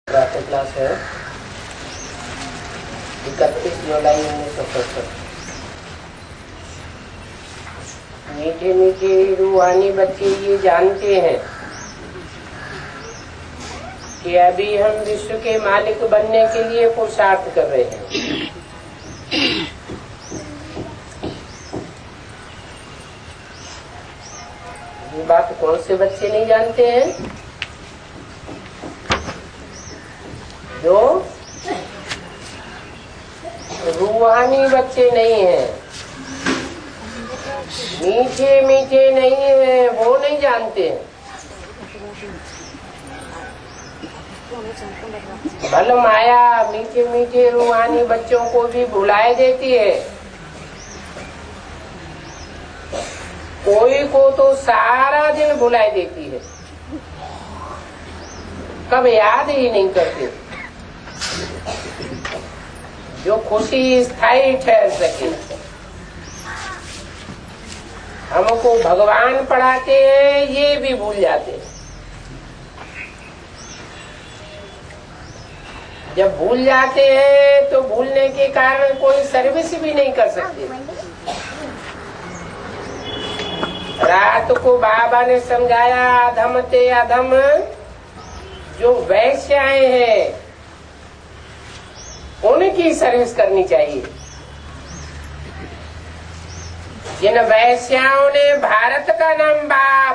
Class है 31 जुलाई 1967। मीठे मीठे रूहानी बच्चे ये जानते हैं कि अभी हम विश्व के मालिक बनने के लिए पुरुषार्थ कर रहे हैं। ये बात कौन से बच्चे नहीं जानते हैं? जो रूहानी बच्चे नहीं हैं, मीठे मीठे नहीं हैं, वो नहीं जानते हैं। भल माया मीठे मीठे रूहानी बच्चों को भी भुलाए देती है। कोई को तो सारा दिन भुलाए देती है, कब याद ही नहीं करते। जो खुशी स्थायी ठहर सके, हमको भगवान पढ़ाते हैं ये भी भूल जाते हैं। जब भूल जाते हैं तो भूलने के कारण कोई सर्विस भी नहीं कर सकते। रात को बाबा ने समझाया, अधम ते अधम जो वैश्याएं हैं उनकी सर्विस करनी चाहिए। जिन वैश्याओं ने भारत का नाम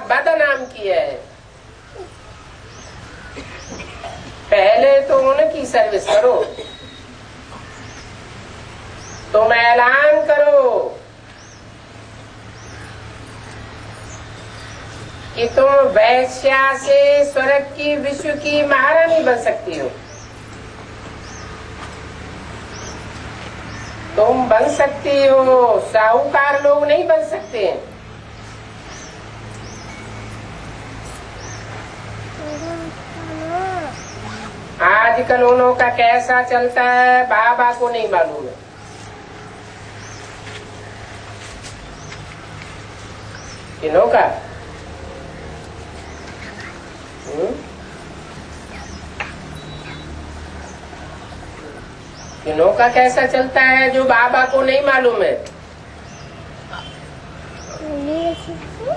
बदनाम किया है, पहले तो उनकी सर्विस करो। तुम ऐलान करो कि तुम वैश्या से स्वर्ग की विश्व की महारानी बन सकती हो। तुम बन सकती हो, साहूकार लोग नहीं बन सकते। आजकल उन्हों का कैसा चलता है बाबा को नहीं मालूम है। किन्हों का? किन्हों का कैसा चलता है जो बाबा को नहीं मालूम है?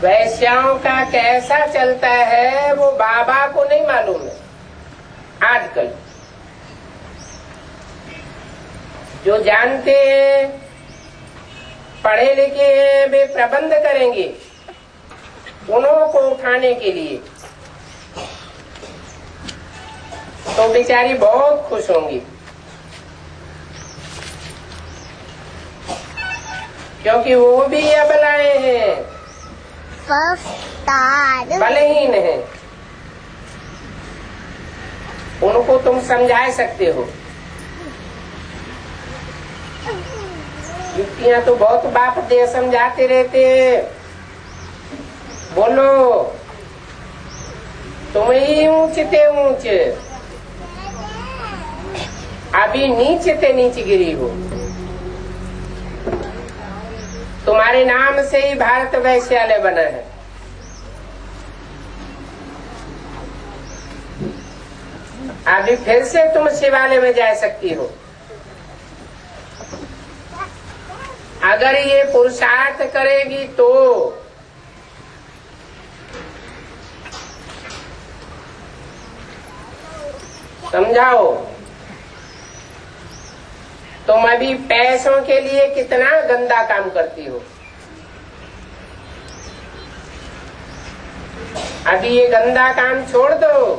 वैश्याओं का कैसा चलता है वो बाबा को नहीं मालूम है। आजकल जो जानते हैं, पढ़े लिखे हैं, वे प्रबंध करेंगे उन्हों को उठाने के लिए, तो बेचारी बहुत खुश होंगी, क्योंकि वो भी अबलाएं हैं, बलहीन हैं। उनको तुम समझा सकते हो। युक्तियां तो बहुत बाप दे समझाते रहते हैं। बोलो, तुम ही ऊंचते ऊंच, अभी नीचते नीचे गिरी हो। तुम्हारे नाम से ही भारत वैश्यालय बना है। अभी फिर से तुम शिवालय में जा सकती हो। अगर ये पुरुषार्थ करेगी तो समझाओ। तुम अभी पैसों के लिए कितना गंदा काम करती हो। अभी ये गंदा काम छोड़ दो।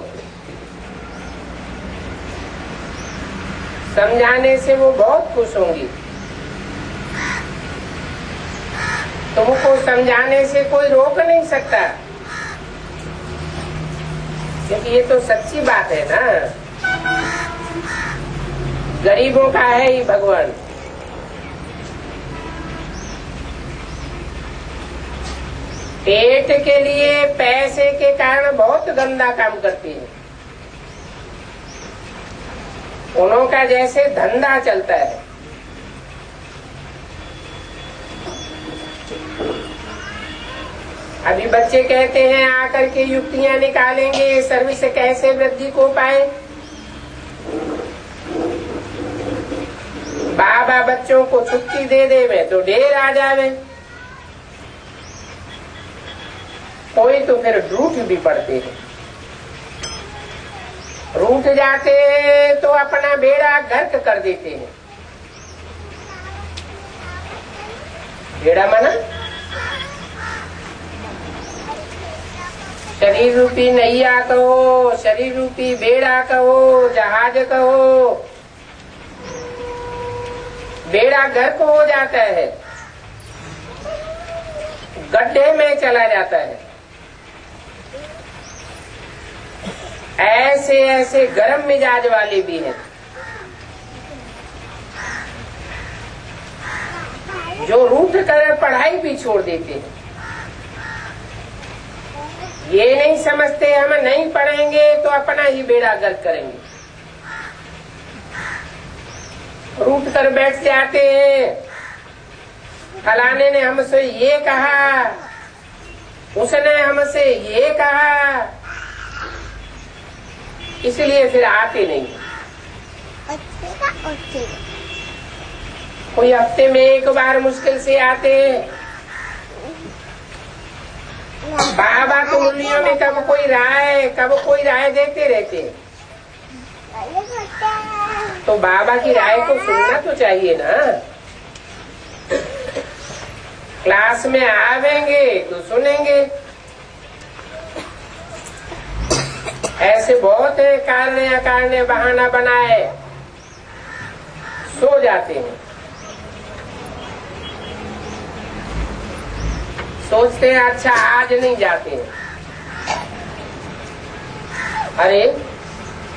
समझाने से वो बहुत खुश होंगी। तुमको समझाने से कोई रोक नहीं सकता, क्योंकि ये तो सच्ची बात है ना। गरीबों का है ही भगवान। पेट के लिए पैसे के कारण बहुत गंदा काम करती है। उन्हों का जैसे धंधा चलता है। अभी बच्चे कहते हैं आकर के युक्तियां निकालेंगे, सर्विस कैसे वृद्धि को पाए। बाबा बच्चों को छुट्टी दे देवे तो ढेर आ जावे, कोई तो फिर रूठ भी पड़ते हैं। रूठ जाते तो अपना बेड़ा गर्क कर देते हैं। बेड़ा माना शरीर रूपी नैया कहो, शरीर रूपी बेड़ा कहो, जहाज कहो। बेड़ा गर्क हो जाता है, गड्ढे में चला जाता है। ऐसे ऐसे गरम मिजाज वाले भी हैं जो रूठ कर पढ़ाई भी छोड़ देते हैं। ये नहीं समझते हम नहीं पढ़ेंगे तो अपना ही बेड़ा गर्क करेंगे, रूठ कर बैठ जाते हैं। फलाने ने हमसे ये कहा, उसने हमसे ये कहा, इसलिए फिर आते नहीं। कोई हफ्ते में एक बार मुश्किल से आते हैं। बाबा को मुरलियों में कब कोई राय देते रहते हैं, तो बाबा की राय को सुनना तो चाहिए ना। क्लास में आवेंगे तो सुनेंगे। ऐसे बहुत है कारण अकारण बहाना बनाए सो जाते हैं। सोचते हैं अच्छा आज नहीं जाते हैं। अरे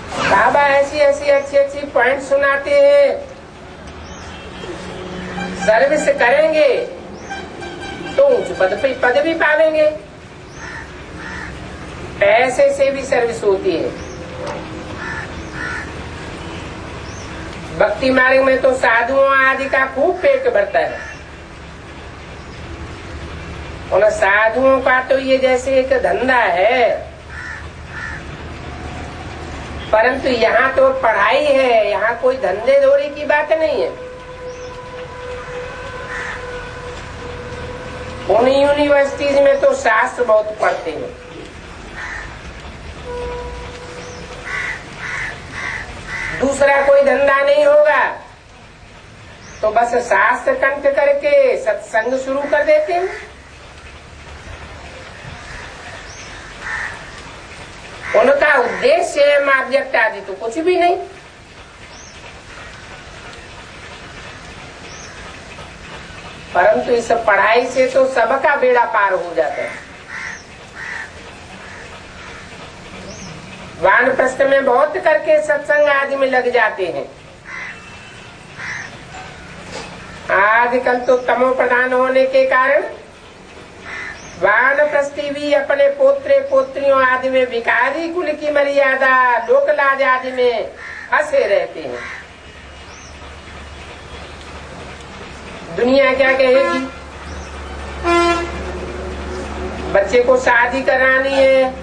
बाबा ऐसी ऐसी अच्छी अच्छी पॉइंट सुनाते हैं, सर्विस करेंगे तो उच्च पद भी पावेंगे। पैसे से भी सर्विस होती है। भक्ति मार्ग में तो साधुओं आदि का खूब पेट भरता है। और साधुओं का तो ये जैसे एक धंधा है, परंतु यहाँ तो पढ़ाई है, यहाँ कोई धंधे दौरी की बात नहीं है। उन यूनिवर्सिटीज में तो शास्त्र बहुत पढ़ते हैं। दूसरा कोई धंधा नहीं होगा तो बस शास्त्र कंठ करके सत्संग शुरू कर देते हैं। उनका उद्देश्य है ऑब्जेक्ट आदि तो कुछ भी नहीं। परंतु इस पढ़ाई से तो सबका बेड़ा पार हो जाता है। वानप्रस्थ में बहुत करके सत्संग आदि में लग जाते हैं। आजकल तो तमो प्रधान होने के कारण वानप्रस्थी भी अपने पोत्रे पोत्रियों आदि में विकारी कुल की मर्यादा लोकलाज आदि में फंसे रहते हैं। दुनिया क्या कहेगी? बच्चे को शादी करानी है,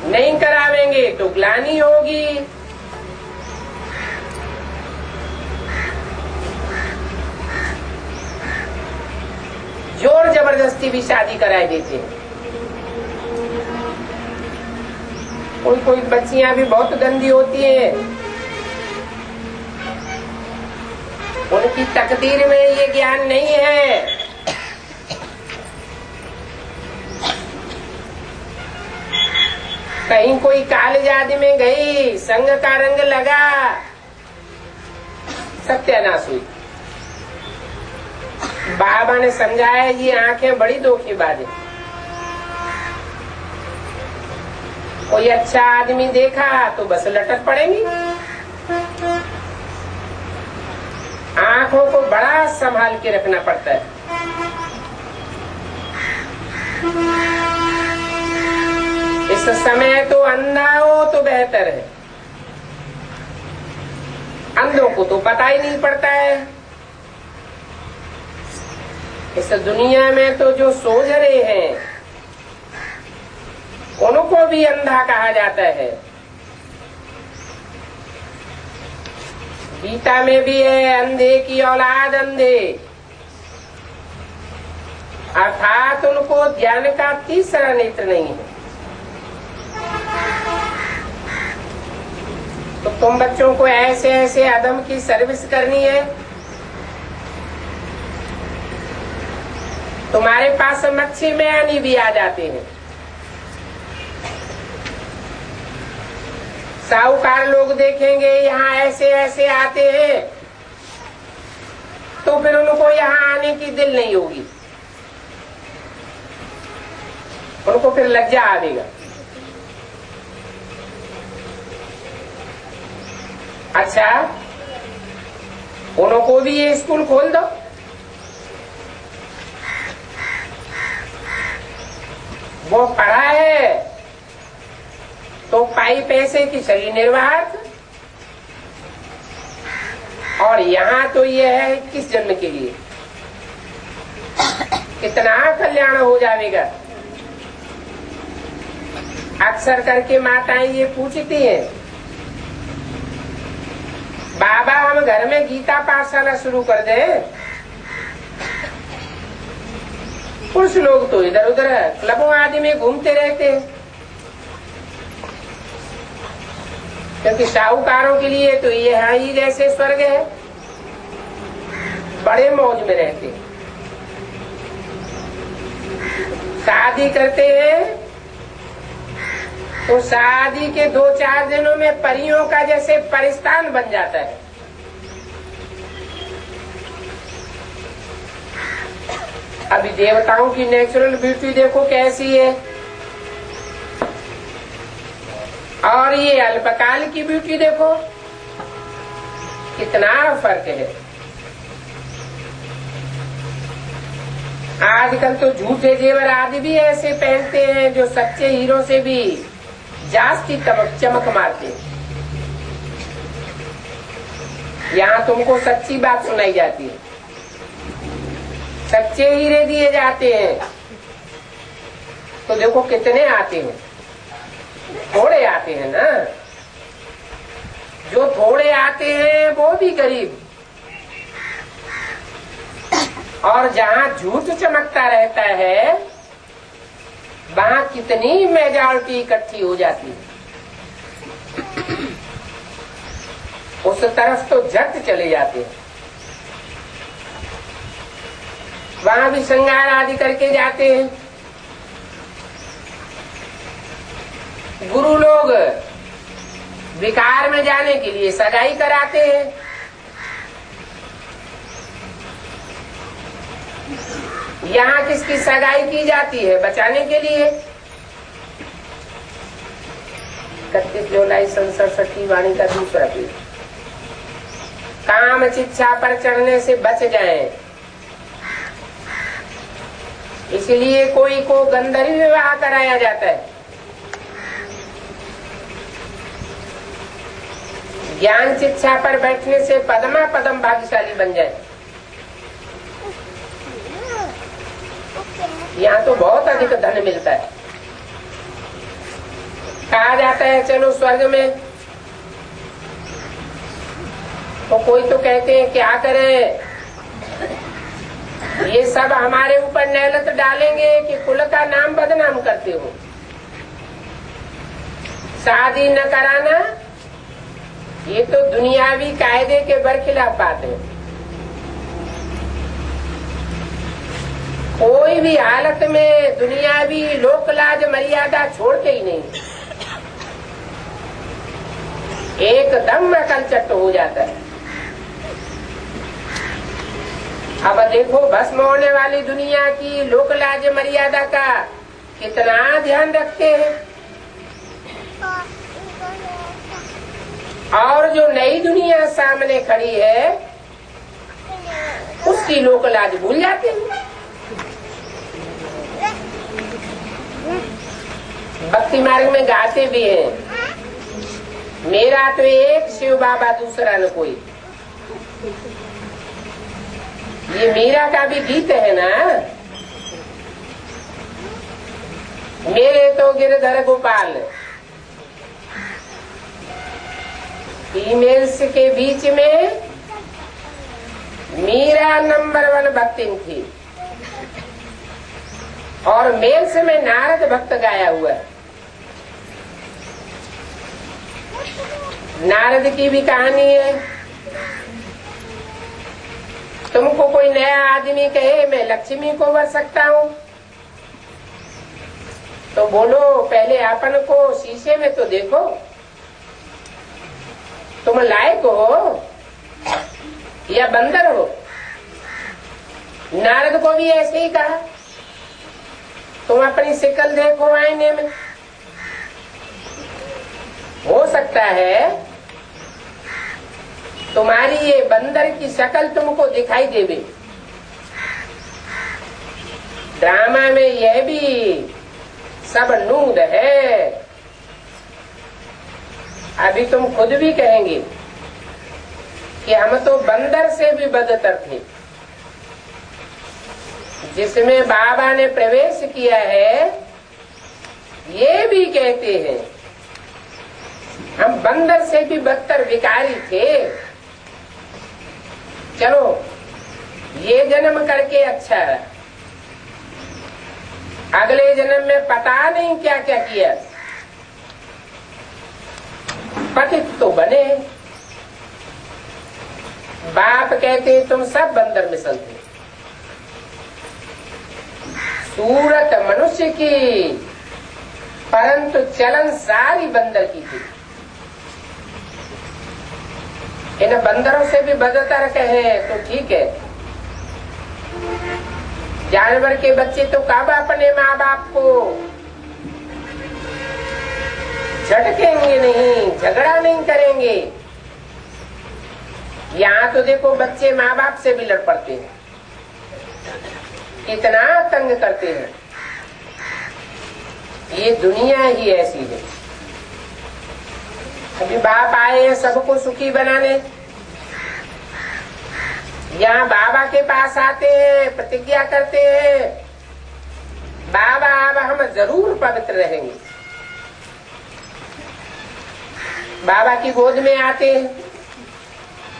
नहीं करावेंगे तो ग्लानि होगी। जोर जबरदस्ती भी शादी कराए देते हैं। कोई बच्चियां भी बहुत गंदी होती हैं। उनकी तकदीर में ये ज्ञान नहीं है। कहीं कोई कॉलेज आदि में गई, संग का रंग लगा, सत्यानाश हुई। बाबा ने समझाया ये आंखें बड़ी धोखेबाज है। कोई अच्छा आदमी देखा तो बस लटक पड़ेंगी। आंखों को बड़ा संभाल के रखना पड़ता है। इस समय तो अंधा हो तो बेहतर है। अंधों को तो पता ही नहीं पड़ता है। इस दुनिया में तो जो सोझरे हैं उनको भी अंधा कहा जाता है। गीता में भी है, अंधे की औलाद अंधे, अर्थात उनको ज्ञान का तीसरा नेत्र नहीं है। तो तुम बच्चों को ऐसे ऐसे अदम की सर्विस करनी है। तुम्हारे पास मच्छी में यानी भी आ जाते हैं, साहूकार लोग देखेंगे यहाँ ऐसे ऐसे आते हैं, तो फिर उनको यहाँ आने की दिल नहीं होगी, उनको फिर लज्जा आवेगा। अच्छा, उनको भी ये स्कूल खोल दो, वो पढ़ा है तो पाई पैसे की शरीर निर्वाह, और यहाँ तो ये है 21 जन्म के लिए, कितना कल्याण हो जाएगा। अक्सर करके माताएं ये पूछती हैं, बाबा हम घर में गीता पाठशाला शुरू कर दें। पुरुष लोग तो इधर उधर क्लबों आदि में घूमते रहते हैं, क्योंकि साहूकारों के लिए तो ये यहाँ ही जैसे स्वर्ग है, बड़े मौज में रहते हैं। शादी करते हैं तो शादी के 2-4 दिनों में परियों का जैसे परिस्तान बन जाता है। अभी देवताओं की नेचुरल ब्यूटी देखो कैसी है, और ये अल्पकाल की ब्यूटी देखो कितना फर्क है। आजकल तो झूठे जेवर आदि भी ऐसे पहनते हैं जो सच्चे हीरो से भी जास्ती चमक मारते हैं। यहाँ तुमको सच्ची बात सुनाई जाती है, सच्चे हीरे दिए जाते हैं, तो देखो कितने आते हैं, थोड़े आते हैं ना। जो थोड़े आते हैं वो भी गरीब, और जहाँ झूठ चमकता रहता है वहाँ कितनी मेजॉरिटी इकट्ठी हो जाती है, उस तरफ तो झट चले जाते हैं। वहाँ भी श्रृंगार आदि करके जाते हैं। गुरु लोग विकार में जाने के लिए सगाई कराते हैं। यहाँ किसकी सगाई की जाती है? बचाने के लिए। 31 जुलाई 67 वाणी का दूसरा पीठ। काम शिक्षा पर चढ़ने से बच जाएं, इसलिए कोई को गंधर्व विवाह कराया जाता है। ज्ञान शिक्षा पर बैठने से पदमा पदम भाग्यशाली बन जाए। यहाँ तो बहुत अधिक धन मिलता है। कहा जाता है चलो स्वर्ग में, तो कोई तो कहते हैं क्या करें, ये सब हमारे ऊपर नेलत डालेंगे कि कुल का नाम बदनाम करते हो। शादी न कराना ये तो दुनियावी कायदे के बरखिलाफ बात है। कोई भी हालत में दुनियावी लोक लाज मर्यादा छोड़ते ही नहीं, एकदम अकलचट हो जाता है। अब देखो भस्म होने वाली दुनिया की लोक लाज मर्यादा का कितना ध्यान रखते हैं, और जो नई दुनिया सामने खड़ी है उसकी लोक लाज भूल जाते हैं। भक्ति मार्ग में गाते भी हैं, मेरा तो एक शिव बाबा दूसरा न कोई। ये मीरा का भी गीत है ना, मेरे तो गिरधर गोपाल। फीमेल्स के बीच में मीरा नंबर 1 भक्तिन थी और मेल्स में नारद भक्त गाया हुआ है। नारद की भी कहानी है। तुमको कोई नया आदमी कहे मैं लक्ष्मी को वर सकता हूँ, तो बोलो पहले अपन को शीशे में तो देखो, तुम लायक हो या बंदर हो। नारद को भी ऐसे ही कहा, तुम अपनी शक्ल देखो आईने में, हो सकता है तुम्हारी ये बंदर की शक्ल तुमको दिखाई देवे। ड्रामा में यह भी सब नूद है। अभी तुम खुद भी कहेंगे कि हम तो बंदर से भी बदतर थे। जिसमें बाबा ने प्रवेश किया है, ये भी कहते हैं हम बंदर से भी बदतर विकारी थे। चलो ये जन्म करके अच्छा है, अगले जन्म में पता नहीं क्या क्या किया, पतित तो बने। बाप कहते तुम सब बंदर मिसल थे। सूरत मनुष्य की, परंतु चलन सारी बंदर की थी। इन बंदरों से भी बदतर कहे तो ठीक है। जानवर के बच्चे तो कब अपने माँ बाप को झटकेंगे नहीं, झगड़ा नहीं करेंगे। यहाँ तो देखो बच्चे माँ बाप से भी लड़ पड़ते हैं, कितना तंग करते हैं। ये दुनिया ही ऐसी है। अभी बाप आए हैं सबको सुखी बनाने, यहाँ बाबा के पास आते हैं, प्रतिज्ञा करते हैं बाबा अब हम जरूर पवित्र रहेंगे। बाबा की गोद में आते हैं,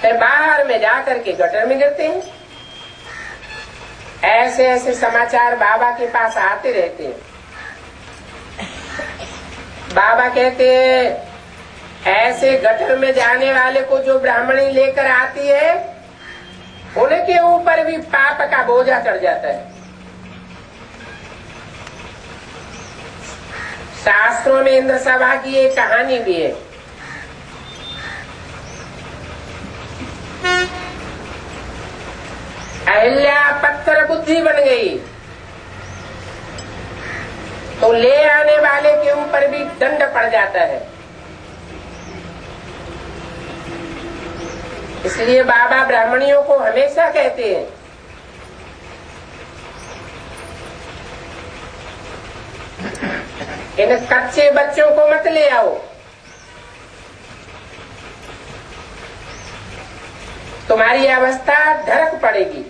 फिर बाहर में जाकर के गटर में गिरते हैं। ऐसे ऐसे समाचार बाबा के पास आते रहते हैं। बाबा कहते हैं ऐसे गटर में जाने वाले को जो ब्राह्मणी लेकर आती है, उनके ऊपर भी पाप का बोझा चढ़ जाता है। शास्त्रों में इंद्र सभा की एक कहानी भी है। अहिल्या पत्थर बुद्धि बन गई तो ले आने वाले के ऊपर भी दंड पड़ जाता है। इसलिए बाबा ब्राह्मणियों को हमेशा कहते हैं इन कच्चे बच्चों को मत ले आओ, तुम्हारी अवस्था धड़क पड़ेगी।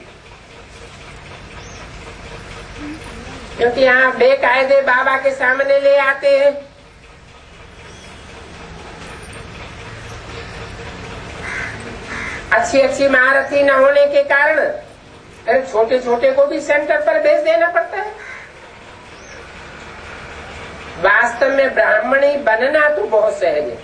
क्योंकि यहाँ बेकायदे बाबा के सामने ले आते हैं। अच्छी अच्छी महारथी न होने के कारण छोटे छोटे को भी सेंटर पर भेज देना पड़ता है। वास्तव में ब्राह्मणी बनना तो बहुत सहज है।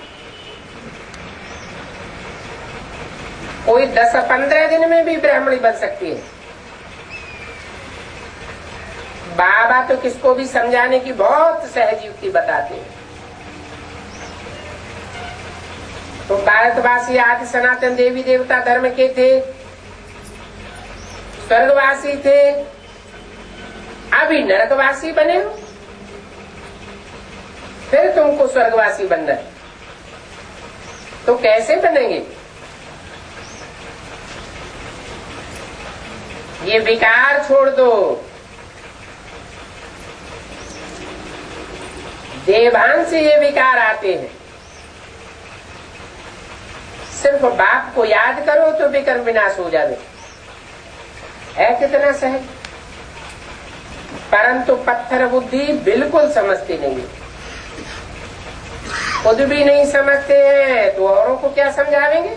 कोई 10-15 दिन में भी ब्राह्मणी बन सकती है। बाबा तो किसको भी समझाने की बहुत सहज युक्ति बताते हैं। तो भारतवासी आदि सनातन देवी देवता धर्म के थे, स्वर्गवासी थे, अभी नरकवासी बने हो, फिर तुमको स्वर्गवासी बनना है तो कैसे बनेंगे? ये विकार छोड़ दो। देवान से ये विकार आते हैं। सिर्फ बाप को याद करो तो विकर्म विनाश हो जावे। है कितना सहज। परंतु पत्थर बुद्धि बिल्कुल समझती नहीं। खुद भी नहीं समझते हैं तो औरों को क्या समझावेंगे।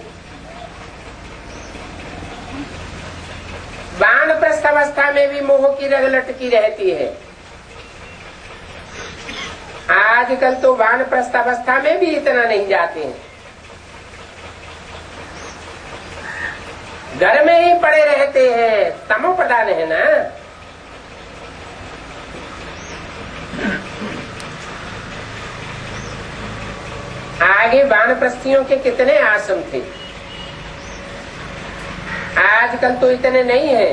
वानप्रस्थ अवस्था में भी मोह की रग लटकी रहती है। आजकल तो वानप्रस्थ अवस्था में भी इतना नहीं जाते हैं, घर में ही पड़े रहते हैं, तमो प्रधान है ना। आगे वानप्रस्थियों के कितने आश्रम थे, आजकल तो इतने नहीं है।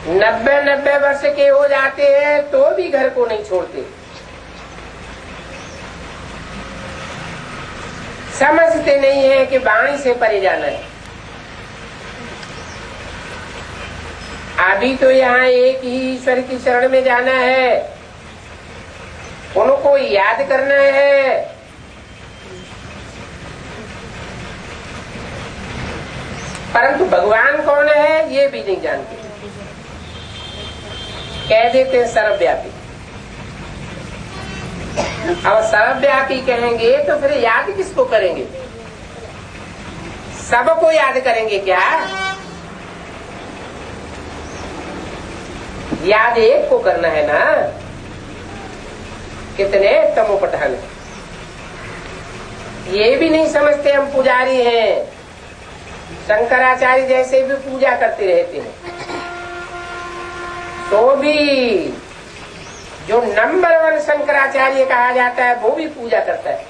90 वर्ष के हो जाते हैं तो भी घर को नहीं छोड़ते। समझते नहीं है कि वाणी से परे जाना है। अभी तो यहाँ एक ही ईश्वर की शरण में जाना है, उनको याद करना है। परंतु भगवान कौन है ये भी नहीं जानते, कह देते हैं सर्वव्यापी। अब सर्वव्यापी कहेंगे तो फिर याद किसको करेंगे? सबको याद करेंगे क्या? याद एक को करना है ना। कितने तमोपटहल, ये भी नहीं समझते हम पुजारी हैं। शंकराचार्य जैसे भी पूजा करते रहते हैं, तो भी जो नंबर 1 शंकराचार्य कहा जाता है वो भी पूजा करता है।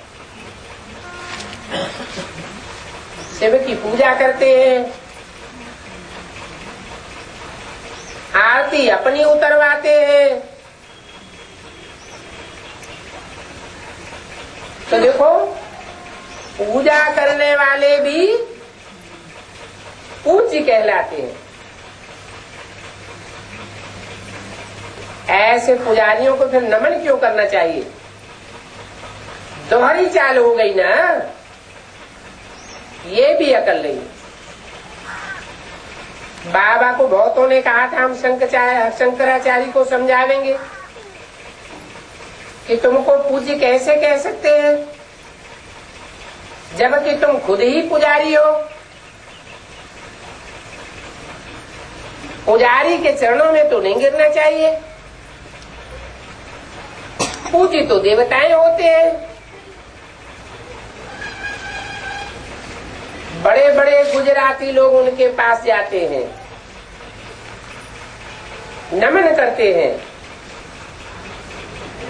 शिव की पूजा करते हैं, आरती अपनी उतरवाते हैं। तो देखो, पूजा करने वाले भी पूज्य कहलाते हैं। ऐसे पुजारियों को फिर नमन क्यों करना चाहिए? दोहरी चाल हो गई ना, ये भी अकल नहीं। बाबा को बहुतों ने कहा था हम शंकराचार्य को समझावेंगे कि तुमको पूज्य कैसे कह सकते हैं जबकि तुम खुद ही पुजारी हो। पुजारी के चरणों में तो नहीं गिरना चाहिए, पूज्य तो देवताएं होते हैं। बड़े बड़े गुजराती लोग उनके पास जाते हैं, नमन करते हैं।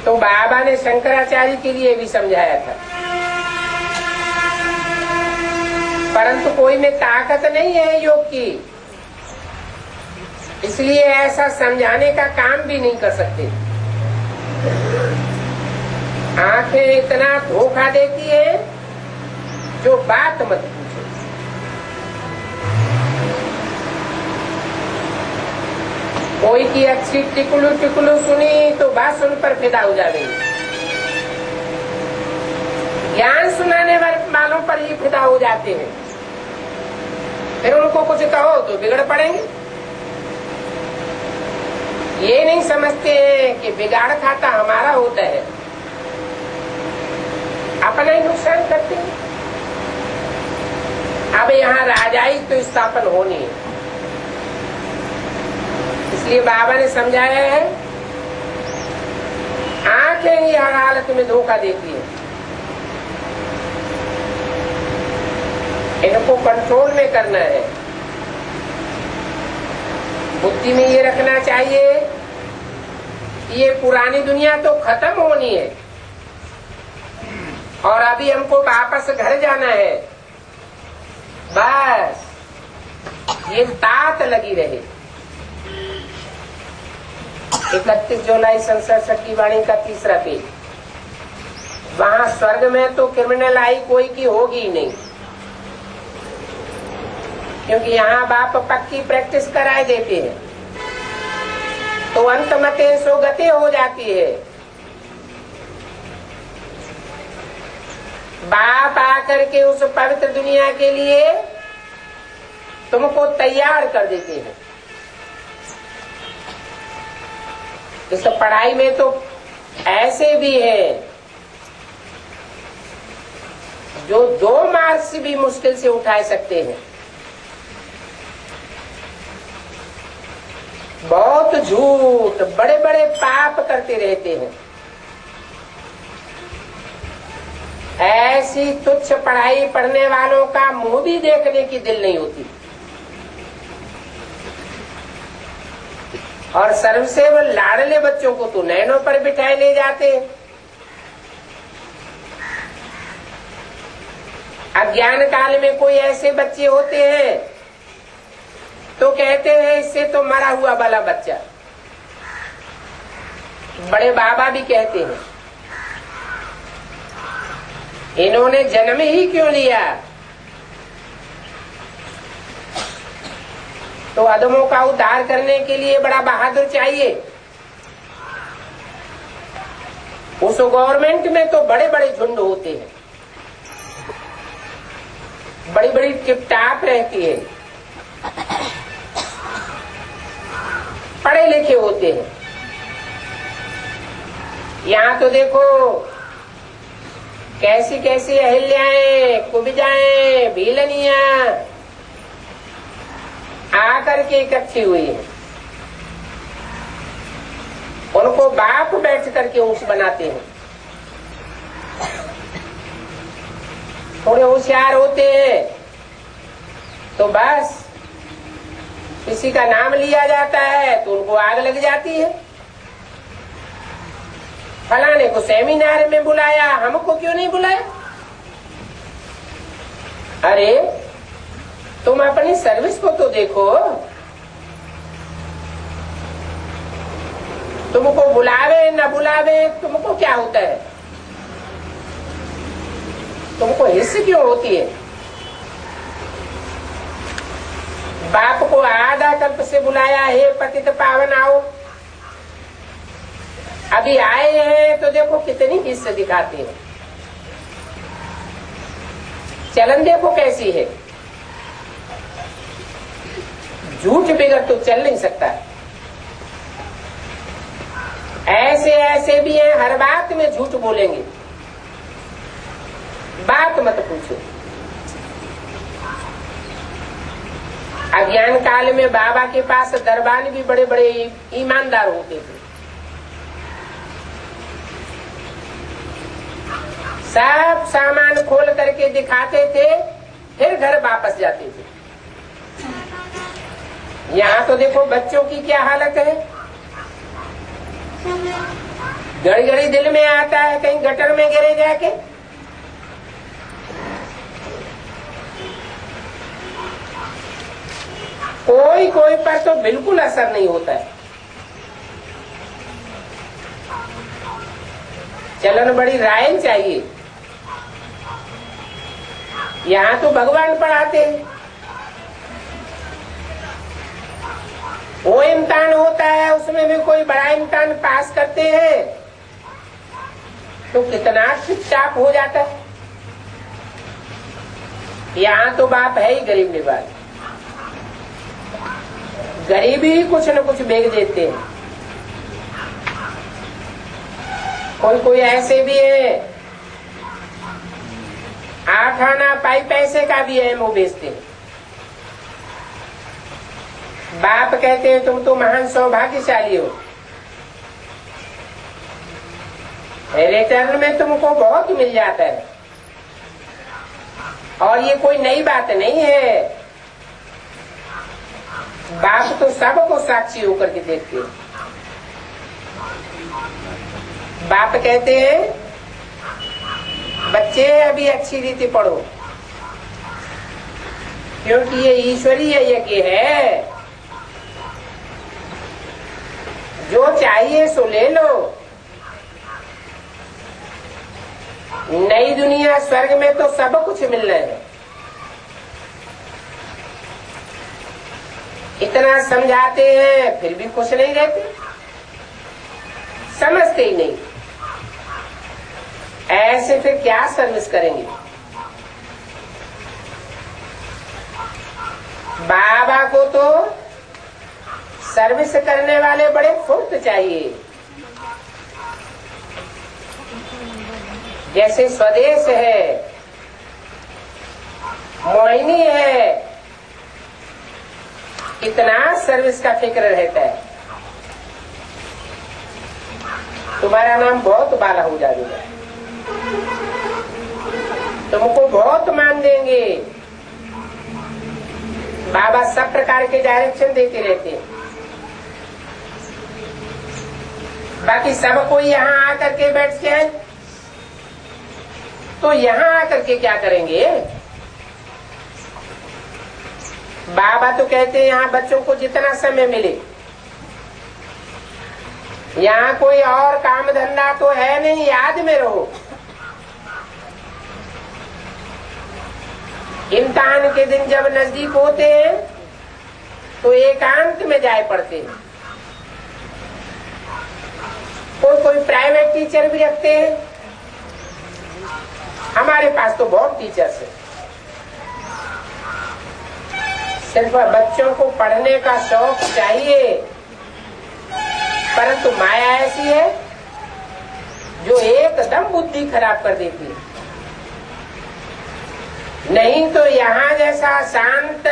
तो बाबा ने शंकराचार्य के लिए भी समझाया था, परंतु कोई में ताकत नहीं है योग की, इसलिए ऐसा समझाने का काम भी नहीं कर सकते। आंखें इतना धोखा देती है जो बात मत पूछो। कोई की अच्छी टिकुलू टिकुलू सुनी तो बात सुन पर फिदा हो जाएगी। ज्ञान सुनाने वालों पर ही फिदा हो जाते हैं, फिर उनको कुछ कहो तो बिगड़ पड़ेंगे। ये नहीं समझते हैं कि बिगाड़ खाता हमारा होता है, अपना ही नुकसान करते हैं। अब यहाँ राजाई तो स्थापन होनी है, इसलिए बाबा ने समझाया है आंखें ही हर हालत में धोखा देती है, इनको कंट्रोल में करना है। बुद्धि में ये रखना चाहिए कि ये पुरानी दुनिया तो खत्म होनी है और अभी हमको वापस घर जाना है। बस ये तात लगी रहे। 31 जुलाई संसद शक्ति वाणी का 3रा पेज। वहां स्वर्ग में तो क्रिमिनल आई कोई की होगी ही नहीं, क्योंकि यहाँ बाप पक्की प्रैक्टिस कराए देते हैं, तो अंत मते सो गति हो जाती है। बाप आकर के उस पवित्र दुनिया के लिए तुमको तैयार कर देते हैं। इस पढ़ाई में तो ऐसे भी हैं जो 2 मार्क्स भी मुश्किल से उठा सकते हैं। बहुत झूठ, बड़े बड़े पाप करते रहते हैं। ऐसी तुच्छ पढ़ाई पढ़ने वालों का मुंह भी देखने की दिल नहीं होती। और सर्व से वो लाडले बच्चों को तो नैनों पर बिठाए ले जाते हैं। अज्ञान काल में कोई ऐसे बच्चे होते हैं तो कहते हैं इससे तो मरा हुआ वाला बच्चा। बड़े बाबा भी कहते हैं इन्होंने जन्म ही क्यों लिया। तो अधमों का उद्धार करने के लिए बड़ा बहादुर चाहिए। उस गवर्नमेंट में तो बड़े बड़े झुंड होते हैं, बड़ी बड़ी टिपटाप रहती है, पढ़े लिखे होते हैं। यहाँ तो देखो कैसी कैसी अहिल्याएं, कुबिजाएं, भीलनियां आकर के इकट्ठी हुई है। उनको बाप बैठ करके ऊंच बनाते हैं। थोड़े होशियार होते हैं तो बस किसी का नाम लिया जाता है तो उनको आग लग जाती है। फलाने को सेमिनार में बुलाया, हमको क्यों नहीं बुलाया? अरे तुम अपनी सर्विस को तो देखो। तुमको बुलावे न बुलावे तुमको क्या होता है? तुमको हिस्स क्यों होती है? बाप को आधा कल्प से बुलाया, हे पतित पावन आओ। अभी आए हैं तो देखो कितनी हिस्से दिखाते हैं। चलन देखो कैसी है। झूठ बिगड़ तो चल नहीं सकता। ऐसे ऐसे भी हैं हर बात में झूठ बोलेंगे। बात मत पूछो। अज्ञान काल में बाबा के पास दरबान भी बड़े बड़े ईमानदार होते थे। सब सामान खोल करके दिखाते थे, फिर घर वापस जाते थे। यहाँ तो देखो बच्चों की क्या हालत है। घड़ी घड़ी दिल में आता है कहीं गटर में गिरे जाके। कोई कोई पर तो बिल्कुल असर नहीं होता है। चलन बड़ी राय चाहिए। यहाँ तो भगवान पढ़ाते हैं। वो इम्तिहान होता है, उसमें भी कोई बड़ा इम्तिहान पास करते हैं तो कितना चुपचाप हो जाता है। यहाँ तो बाप है ही गरीब निवाज। गरीबी ही कुछ न कुछ बेच देते हैं। कोई कोई ऐसे भी है 8 आना पाई पैसे का भी है, वो बेचते हैं। बाप कहते हैं तुम तो महान सौभाग्यशाली हो, रिटर्न में तुमको बहुत मिल जाता है। और ये कोई नई बात नहीं है। बाप तो सबको साक्षी होकर के देखते हैं। बाप कहते हैं बच्चे अभी अच्छी रीति पढ़ो, क्योंकि ये ईश्वरीय यज्ञ है। जो चाहिए सो ले लो। नई दुनिया स्वर्ग में तो सब कुछ मिलना है। इतना समझाते हैं फिर भी खुश नहीं रहते, समझते ही नहीं। ऐसे फिर क्या सर्विस करेंगे? बाबा को तो सर्विस करने वाले बड़े फुर्त चाहिए। जैसे स्वदेश है, मोहिनी है, कितना सर्विस का फिक्र रहता है। तुम्हारा नाम बहुत बाला हो जाएगा, तुमको बहुत मान देंगे। बाबा सब प्रकार के डायरेक्शन देते रहते हैं। बाकी सब कोई यहाँ आकर के बैठ जाए तो यहाँ आकर के क्या करेंगे? बाबा तो कहते हैं यहाँ बच्चों को जितना समय मिले, यहाँ कोई और काम धंधा तो है नहीं, याद में रहो। इम्तिहान के दिन जब नजदीक होते हैं तो एकांत में जाए पड़ते हैं। कोई प्राइवेट टीचर भी रखते हैं। हमारे पास तो बहुत टीचर्स हैं। सिर्फ बच्चों को पढ़ने का शौक चाहिए, परंतु माया ऐसी है जो एकदम बुद्धि खराब कर देती है। नहीं तो यहाँ जैसा शांत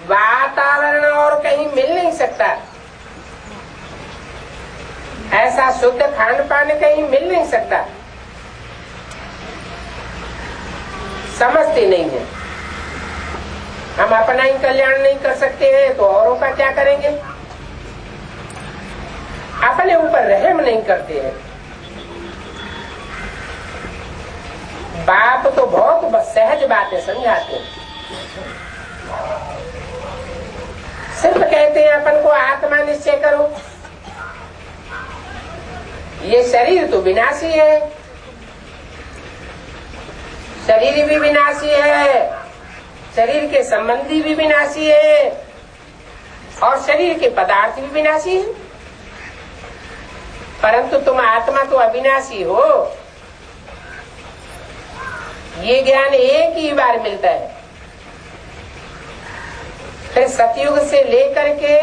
वातावरण और कहीं मिल नहीं सकता, ऐसा शुद्ध खान पान कहीं मिल नहीं सकता। समझते नहीं है। हम अपना ही कल्याण नहीं कर सकते हैं तो औरों का क्या करेंगे? अपने ऊपर रहम नहीं करते हैं। बाप तो बहुत सहज बातें समझाते हैं। सिर्फ कहते हैं अपन को आत्मा निश्चय करो। ये शरीर तो विनाशी है, शरीर भी विनाशी है, शरीर के संबंधी भी विनाशी है और शरीर के पदार्थ भी विनाशी है, परंतु तुम आत्मा तो अविनाशी हो। ये ज्ञान एक ही बार मिलता है। फिर सतयुग से लेकर के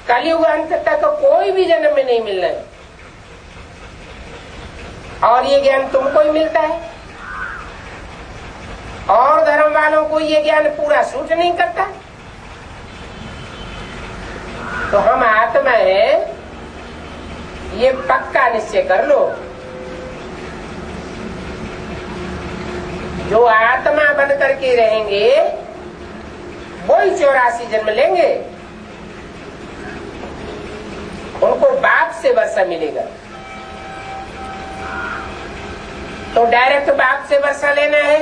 कलयुग अंत तक कोई भी जन्म में नहीं मिलना है। और ये ज्ञान तुमको ही मिलता है, और धर्म वालों को ये ज्ञान पूरा सूट नहीं करता। तो हम आत्मा है, ये पक्का निश्चय कर लो। जो आत्मा बन करके रहेंगे वही 84 जन्म लेंगे। उनको बाप से वर्षा मिलेगा। तो डायरेक्ट बाप से वर्षा लेना है।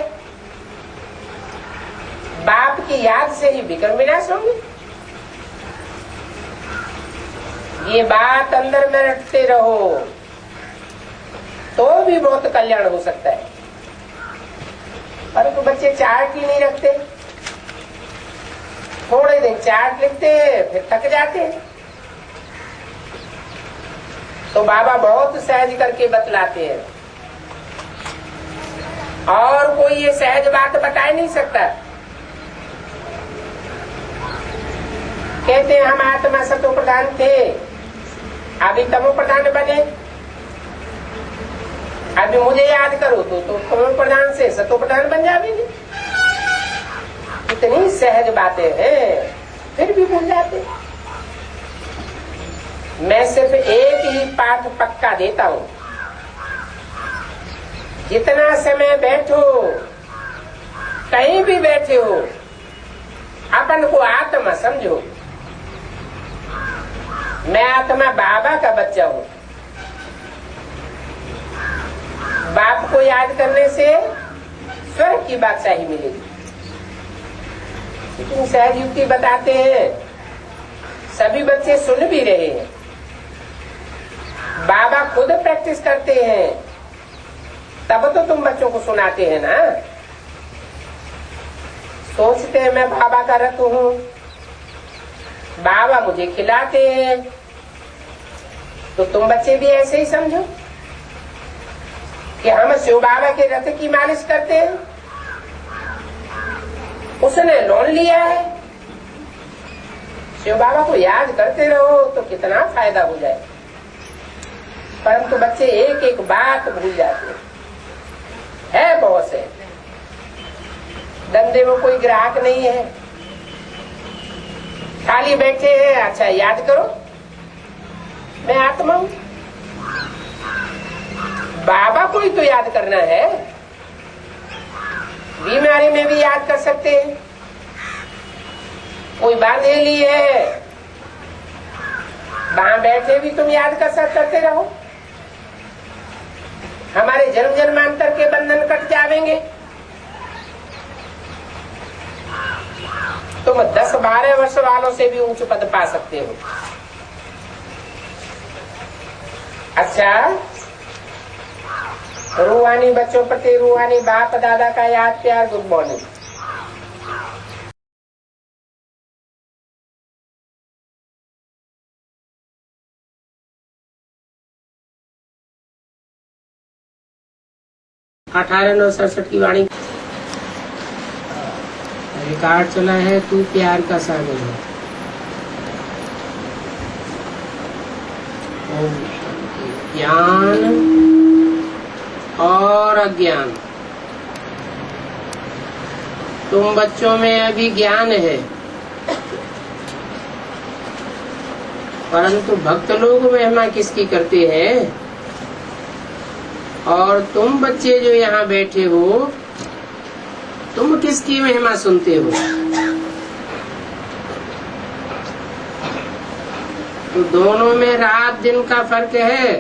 बाप की याद से ही विक्रम विनाश होंगे। ये बात अंदर में रखते रहो तो भी बहुत कल्याण हो सकता है। परंतु बच्चे चार्ट ही नहीं रखते। थोड़े दिन चार्ट लिखते हैं फिर थक जाते हैं। तो बाबा बहुत सहज करके बतलाते हैं और कोई ये सहज बात बता ही नहीं सकता। कहते हैं हम आत्मा सतो प्रधान थे, अभी तमो प्रधान बने। अभी मुझे याद करो तो तमो प्रधान से सतो प्रधान बन जाएंगे। इतनी सहज बातें हैं फिर भी भूल जाते। मैं सिर्फ एक ही पाठ पक्का देता हूँ। जितना समय बैठो, कहीं भी बैठे हो, अपन को आत्मा समझो। मैं आत्मा बाबा का बच्चा हूँ। बाप को याद करने से स्वर्ग की बादशाही मिलेगी। इतनी सहज युक्ति बताते हैं, सभी बच्चे सुन भी रहे हैं। बाबा खुद प्रैक्टिस करते हैं, तब तो तुम बच्चों को सुनाते हैं ना। सोचते हैं मैं बाबा का रथ हूँ, बाबा मुझे खिलाते हैं, तो तुम बच्चे भी ऐसे ही समझो कि हम शिव बाबा के रथ की मालिश करते हैं। उसने लोन लिया है। शिव बाबा को याद करते रहो तो कितना फायदा हो जाए। परंतु बच्चे एक एक बात भूल जाते हैं। है बॉस है, धंधे में कोई ग्राहक नहीं है, खाली बैठे हैं। अच्छा याद करो मैं आत्मा हूं, बाबा को ही तो याद करना है। बीमारी में भी याद कर सकते हैं, कोई बांधेली है वहां बैठे भी तुम याद करते रहो, हमारे जन्म जन्मांतर के बंधन कट जाएंगे। तुम 10-12 वर्ष वालों से भी ऊंच पद पा सकते हो। अच्छा, रूहानी बच्चों प्रति रूहानी बाप दादा का याद प्यार, गुड मॉर्निंग। अठारह 967 की वाणी रिकॉर्ड चला है। तू प्यार का सागर है। ज्ञान और अज्ञान, तुम बच्चों में अभी ज्ञान है, परंतु भक्त लोग महिमा किसकी करते हैं? और तुम बच्चे जो यहाँ बैठे हो, तुम किसकी महिमा सुनते हो? तो दोनों में रात दिन का फर्क है।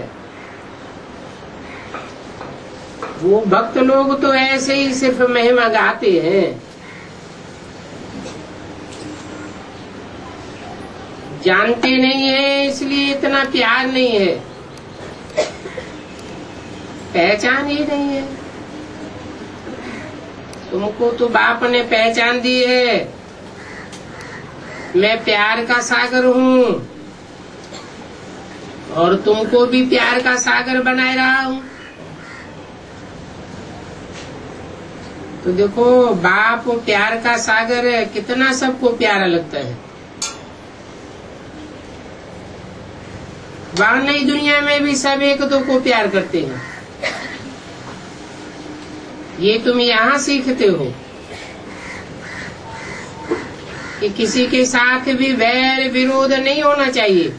वो भक्त लोग तो ऐसे ही सिर्फ महिमा गाते हैं, जानते नहीं है, इसलिए इतना प्यार नहीं है, पहचान ही नहीं है। तुमको तो बाप ने पहचान दी है, मैं प्यार का सागर हूँ और तुमको भी प्यार का सागर बनाए रहा हूँ। तो देखो, बाप प्यार का सागर है, कितना सबको प्यारा लगता है। वहां नई दुनिया में भी सब एक दो को प्यार करते हैं, ये तुम यहाँ सीखते हो कि किसी के साथ भी वैर विरोध नहीं होना चाहिए,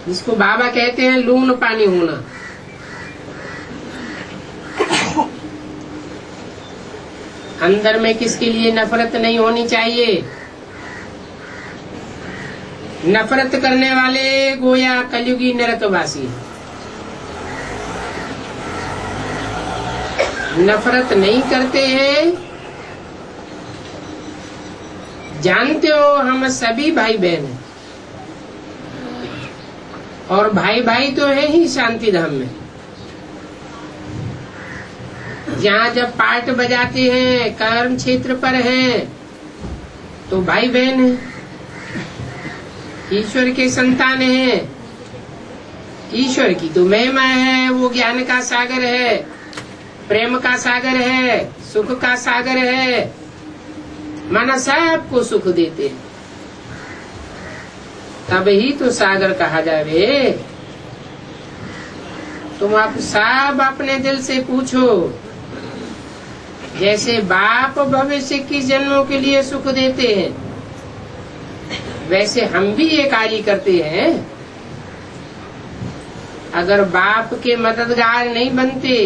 जिसको बाबा कहते हैं लून पानी होना। अंदर में किसके लिए नफरत नहीं होनी चाहिए। नफरत करने वाले गोया कलयुगी नरकवासी है। नफरत नहीं करते हैं, जानते हो हम सभी भाई बहन हैं, और भाई भाई तो है ही शांति धाम में। जहाँ जब पाठ बजाते हैं, कर्म क्षेत्र पर हैं, तो भाई बहन है, ईश्वर के संतान हैं। ईश्वर की तो महिमा है, वो ज्ञान का सागर है, प्रेम का सागर है, सुख का सागर है, माना सबको सुख देते हैं, तब ही तो सागर कहा जावे। तुम आप सब अपने दिल से पूछो, जैसे बाप भविष्य की जन्मों के लिए सुख देते हैं, वैसे हम भी ये कार्य करते हैं। अगर बाप के मददगार नहीं बनते,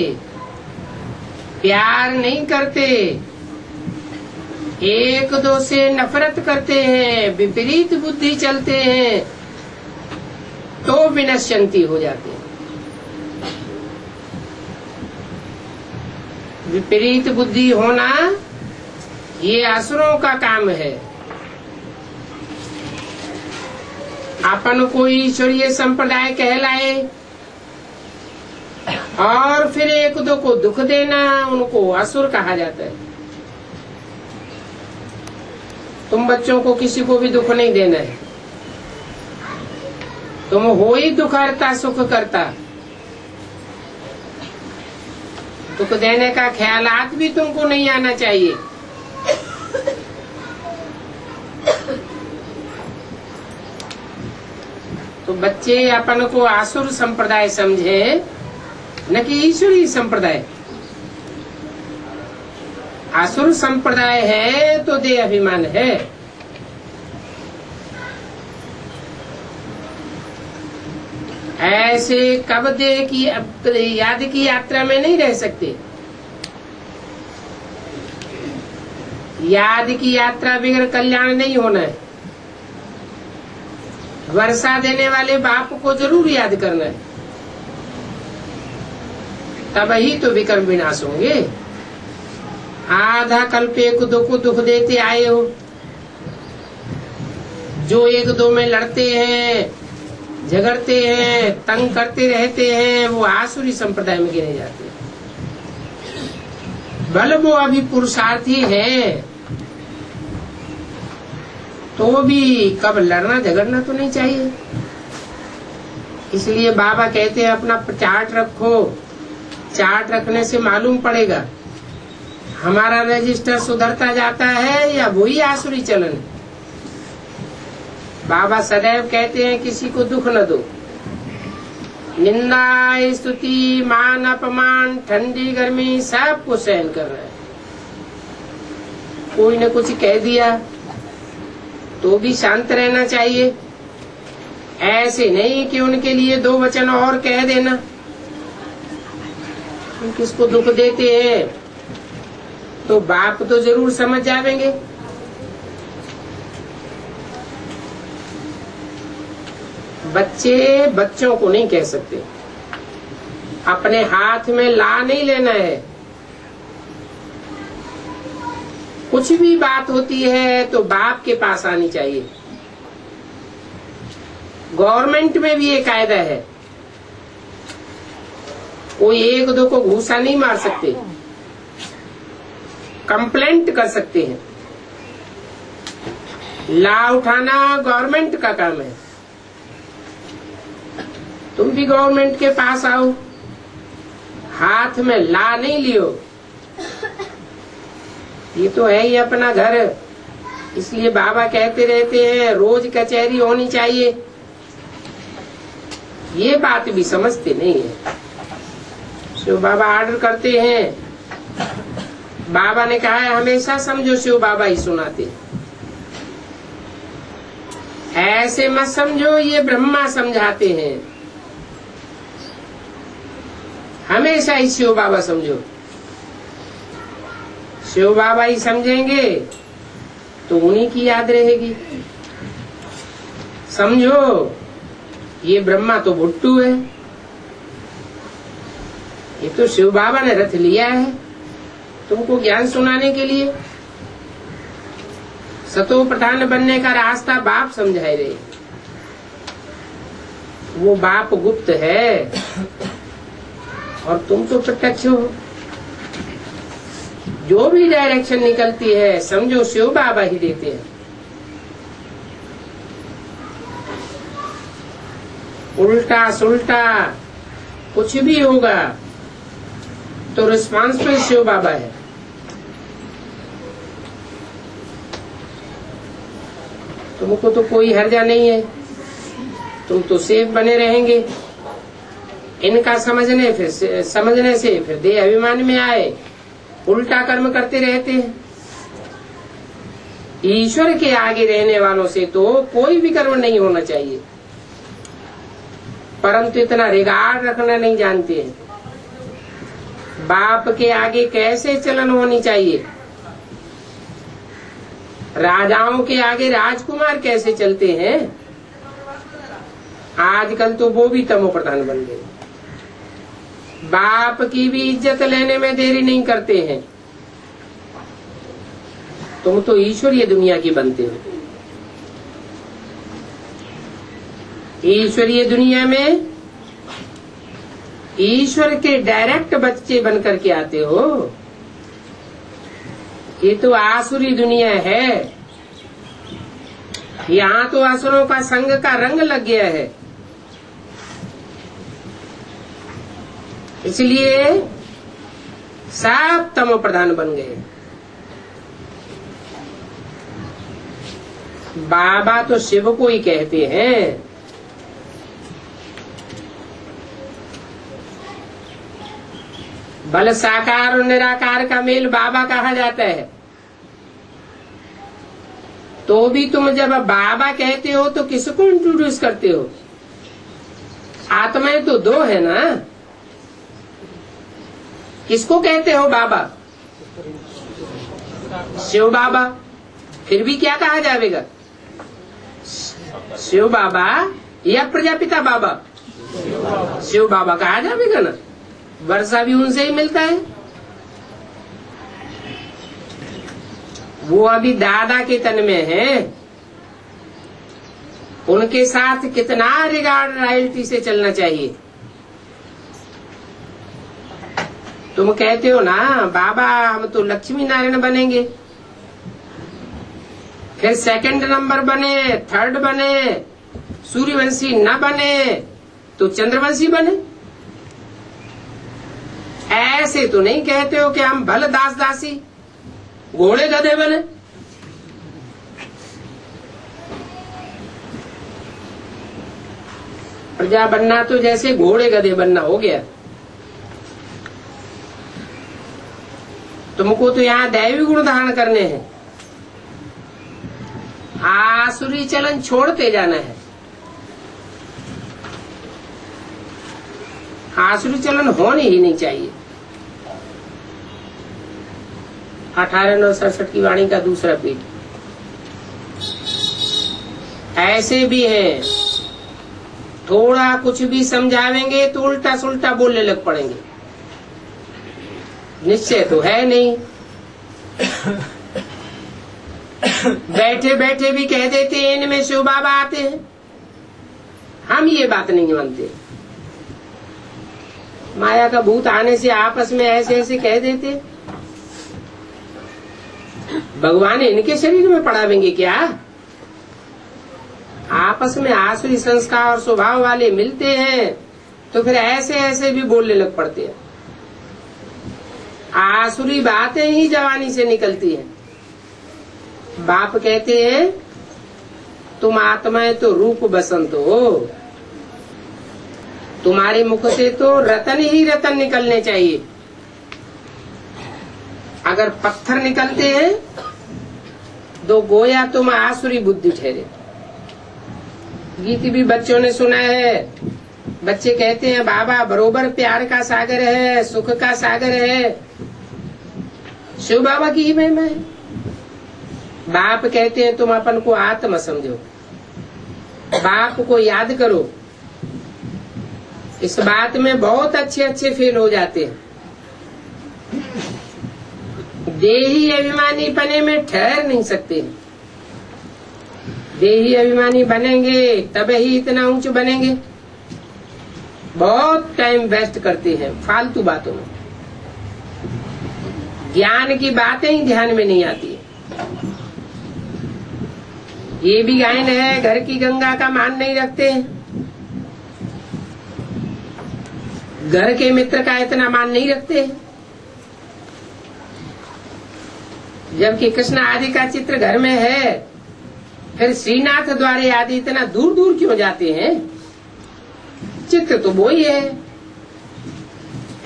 प्यार नहीं करते, एक दो से नफरत करते हैं, विपरीत बुद्धि चलते हैं, तो विनश्यंती हो जाते हैं। विपरीत बुद्धि होना ये असुरों का काम है। अपन को ईश्वरीय संप्रदाय कहलाए और फिर एक दो को दुख देना, उनको असुर कहा जाता है। तुम बच्चों को किसी को भी दुख नहीं देना है, तुम हो ही दुख हरता सुख करता। दुख देने का ख्यालात भी तुमको नहीं आना चाहिए। तो बच्चे अपन को आसुर संप्रदाय समझे न कि ईश्वरीय संप्रदाय। आसुर संप्रदाय है तो देह अभिमान है। ऐसे कब देह की याद की यात्रा में नहीं रह सकते। याद की यात्रा बगैर कल्याण नहीं होना है। वर्षा देने वाले बाप को जरूर याद करना है, तब ही तो विकर्म विनाश होंगे। आधा कल्प एक दो को दुख देते आए हो, जो एक दो में लड़ते हैं, झगड़ते हैं, तंग करते रहते हैं, वो आसुरी संप्रदाय में गिने जाते हैं। भले वो अभी पुरुषार्थी है तो भी कब लड़ना झगड़ना तो नहीं चाहिए। इसलिए बाबा कहते हैं अपना चार्ट रखो। चार्ट रखने से मालूम पड़ेगा हमारा रजिस्टर सुधरता जाता है या वही आसुरी चलन। बाबा सदैव कहते हैं किसी को दुख न दो। निंदा, स्तुति, मान, अपमान, ठंडी गर्मी सब कुछ सहन कर रहे हैं। कोई ने कुछ कह दिया तो भी शांत रहना चाहिए। ऐसे नहीं कि उनके लिए दो वचन और कह देना। किसको दुख देते हैं तो बाप तो जरूर समझ जाएंगे। बच्चे बच्चों को नहीं कह सकते। अपने हाथ में ला नहीं लेना है। कुछ भी बात होती है तो बाप के पास आनी चाहिए। गवर्नमेंट में भी ये कायदा है, कोई एक दो को घूसा नहीं मार सकते, कंप्लेंट कर सकते हैं। ला उठाना गवर्नमेंट का काम है। तुम भी गवर्नमेंट के पास आओ, हाथ में ला नहीं लियो। ये तो है ही अपना घर। इसलिए बाबा कहते रहते हैं रोज कचहरी होनी चाहिए। ये बात भी समझते नहीं है। शिव बाबा आर्डर करते हैं। बाबा ने कहा है हमेशा समझो शिव बाबा ही सुनाते। ऐसे मत समझो ये ब्रह्मा समझाते हैं। हमेशा ही शिव बाबा समझो। शिव बाबा ही समझेंगे तो उन्हीं की याद रहेगी। समझो ये ब्रह्मा तो भुट्टू है, ये तो शिव बाबा ने रथ लिया है तुमको ज्ञान सुनाने के लिए। सतो प्रधान बनने का रास्ता बाप समझाए रहे। वो बाप गुप्त है और तुम तो प्रत्यक्ष हो। जो भी डायरेक्शन निकलती है समझो शिव बाबा ही देते हैं। उल्टा सुल्टा कुछ भी होगा तो रिस्पॉन्सिबल शिव बाबा है। तुमको तो कोई हर्जा नहीं है, तुम तो सेफ बने रहेंगे। इनका समझने से फिर देह अभिमान में आए, उल्टा कर्म करते रहते हैं। ईश्वर के आगे रहने वालों से तो कोई भी कर्म नहीं होना चाहिए, परंतु इतना रिगार्ड रखना नहीं जानते हैं। बाप के आगे कैसे चलन होनी चाहिए, राजाओं के आगे राजकुमार कैसे चलते हैं। आजकल तो वो भी तमो प्रधान बन गए। बाप की भी इज्जत लेने में देरी नहीं करते हैं। तुम तो ईश्वरीय दुनिया की बनते हो। ईश्वरीय दुनिया में ईश्वर के डायरेक्ट बच्चे बनकर के आते हो। ये तो आसुरी दुनिया है। यहाँ तो असुरों का संग का रंग लग गया है। इसलिए सब तमो प्रधान बन गए। बाबा तो शिव को ही कहते हैं। बल साकार और निराकार का मेल बाबा कहा जाता है। तो भी तुम जब बाबा कहते हो तो किसको इंट्रोड्यूस करते हो? आत्माएं तो दो है ना, किसको कहते हो बाबा? शिव बाबा। फिर भी क्या कहा जाएगा? शिव बाबा या प्रजापिता बाबा? शिव बाबा कहा जाएगा ना, वर्षा भी उनसे ही मिलता है। वो अभी दादा के तन में है, उनके साथ कितना रिगार्ड रॉयल्टी से चलना चाहिए। तुम कहते हो ना बाबा हम तो लक्ष्मी नारायण बनेंगे, फिर सेकंड नंबर बने, थर्ड बने, सूर्यवंशी न बने तो चंद्रवंशी बने। ऐसे तो नहीं कहते हो कि हम भल दास दासी घोड़े गधे बने। प्रजा बनना तो जैसे घोड़े गधे बनना हो गया। तुमको तो यहाँ दैवी गुण धारण करने हैं, आसुरी चलन छोड़ते जाना है। आसुरी चलन होनी ही नहीं चाहिए। 1867 की वाणी का दूसरा पेज। ऐसे भी हैं, थोड़ा कुछ भी समझावेंगे तो उल्टा सुल्टा बोलने लग पड़ेंगे, निश्चय तो है नहीं। बैठे बैठे भी कह देते हैं इनमें शिव बाबा आते हैं। हम ये बात नहीं मानते। माया का भूत आने से आपस में ऐसे ऐसे कह देते, भगवान इनके शरीर में पड़ावेंगे क्या? आपस में आसुरी संस्कार और स्वभाव वाले मिलते हैं तो फिर ऐसे ऐसे भी बोलने लग पड़ते हैं। आसुरी बातें ही जवानी से निकलती हैं। बाप कहते हैं तुम आत्माएं तो रूप बसंत हो, तुम्हारे मुख से तो रतन ही रतन निकलने चाहिए। अगर पत्थर निकलते हैं तो गोया तुम आसुरी बुद्धि ठहरे। गीत भी बच्चों ने सुना है। बच्चे कहते हैं बाबा बरोबर प्यार का सागर है, सुख का सागर है। शिव बाबा की ही महिमा है। बाप कहते हैं तुम अपन को आत्मा समझो, बाप को याद करो। इस बात में बहुत अच्छे अच्छे फेल हो जाते हैं। देही अभिमानी बने में ठहर नहीं सकते। देही अभिमानी बनेंगे तब ही इतना ऊंच बनेंगे। बहुत टाइम वेस्ट करते हैं फालतू बातों में, ज्ञान की बातें ही ध्यान में नहीं आती। ये भी गायन है, घर की गंगा का मान नहीं रखते, घर के मित्र का इतना मान नहीं रखते। जबकि कृष्ण आदि का चित्र घर में है, फिर श्रीनाथ द्वारे आदि इतना दूर दूर क्यों जाते हैं? चित्र तो वो ही है,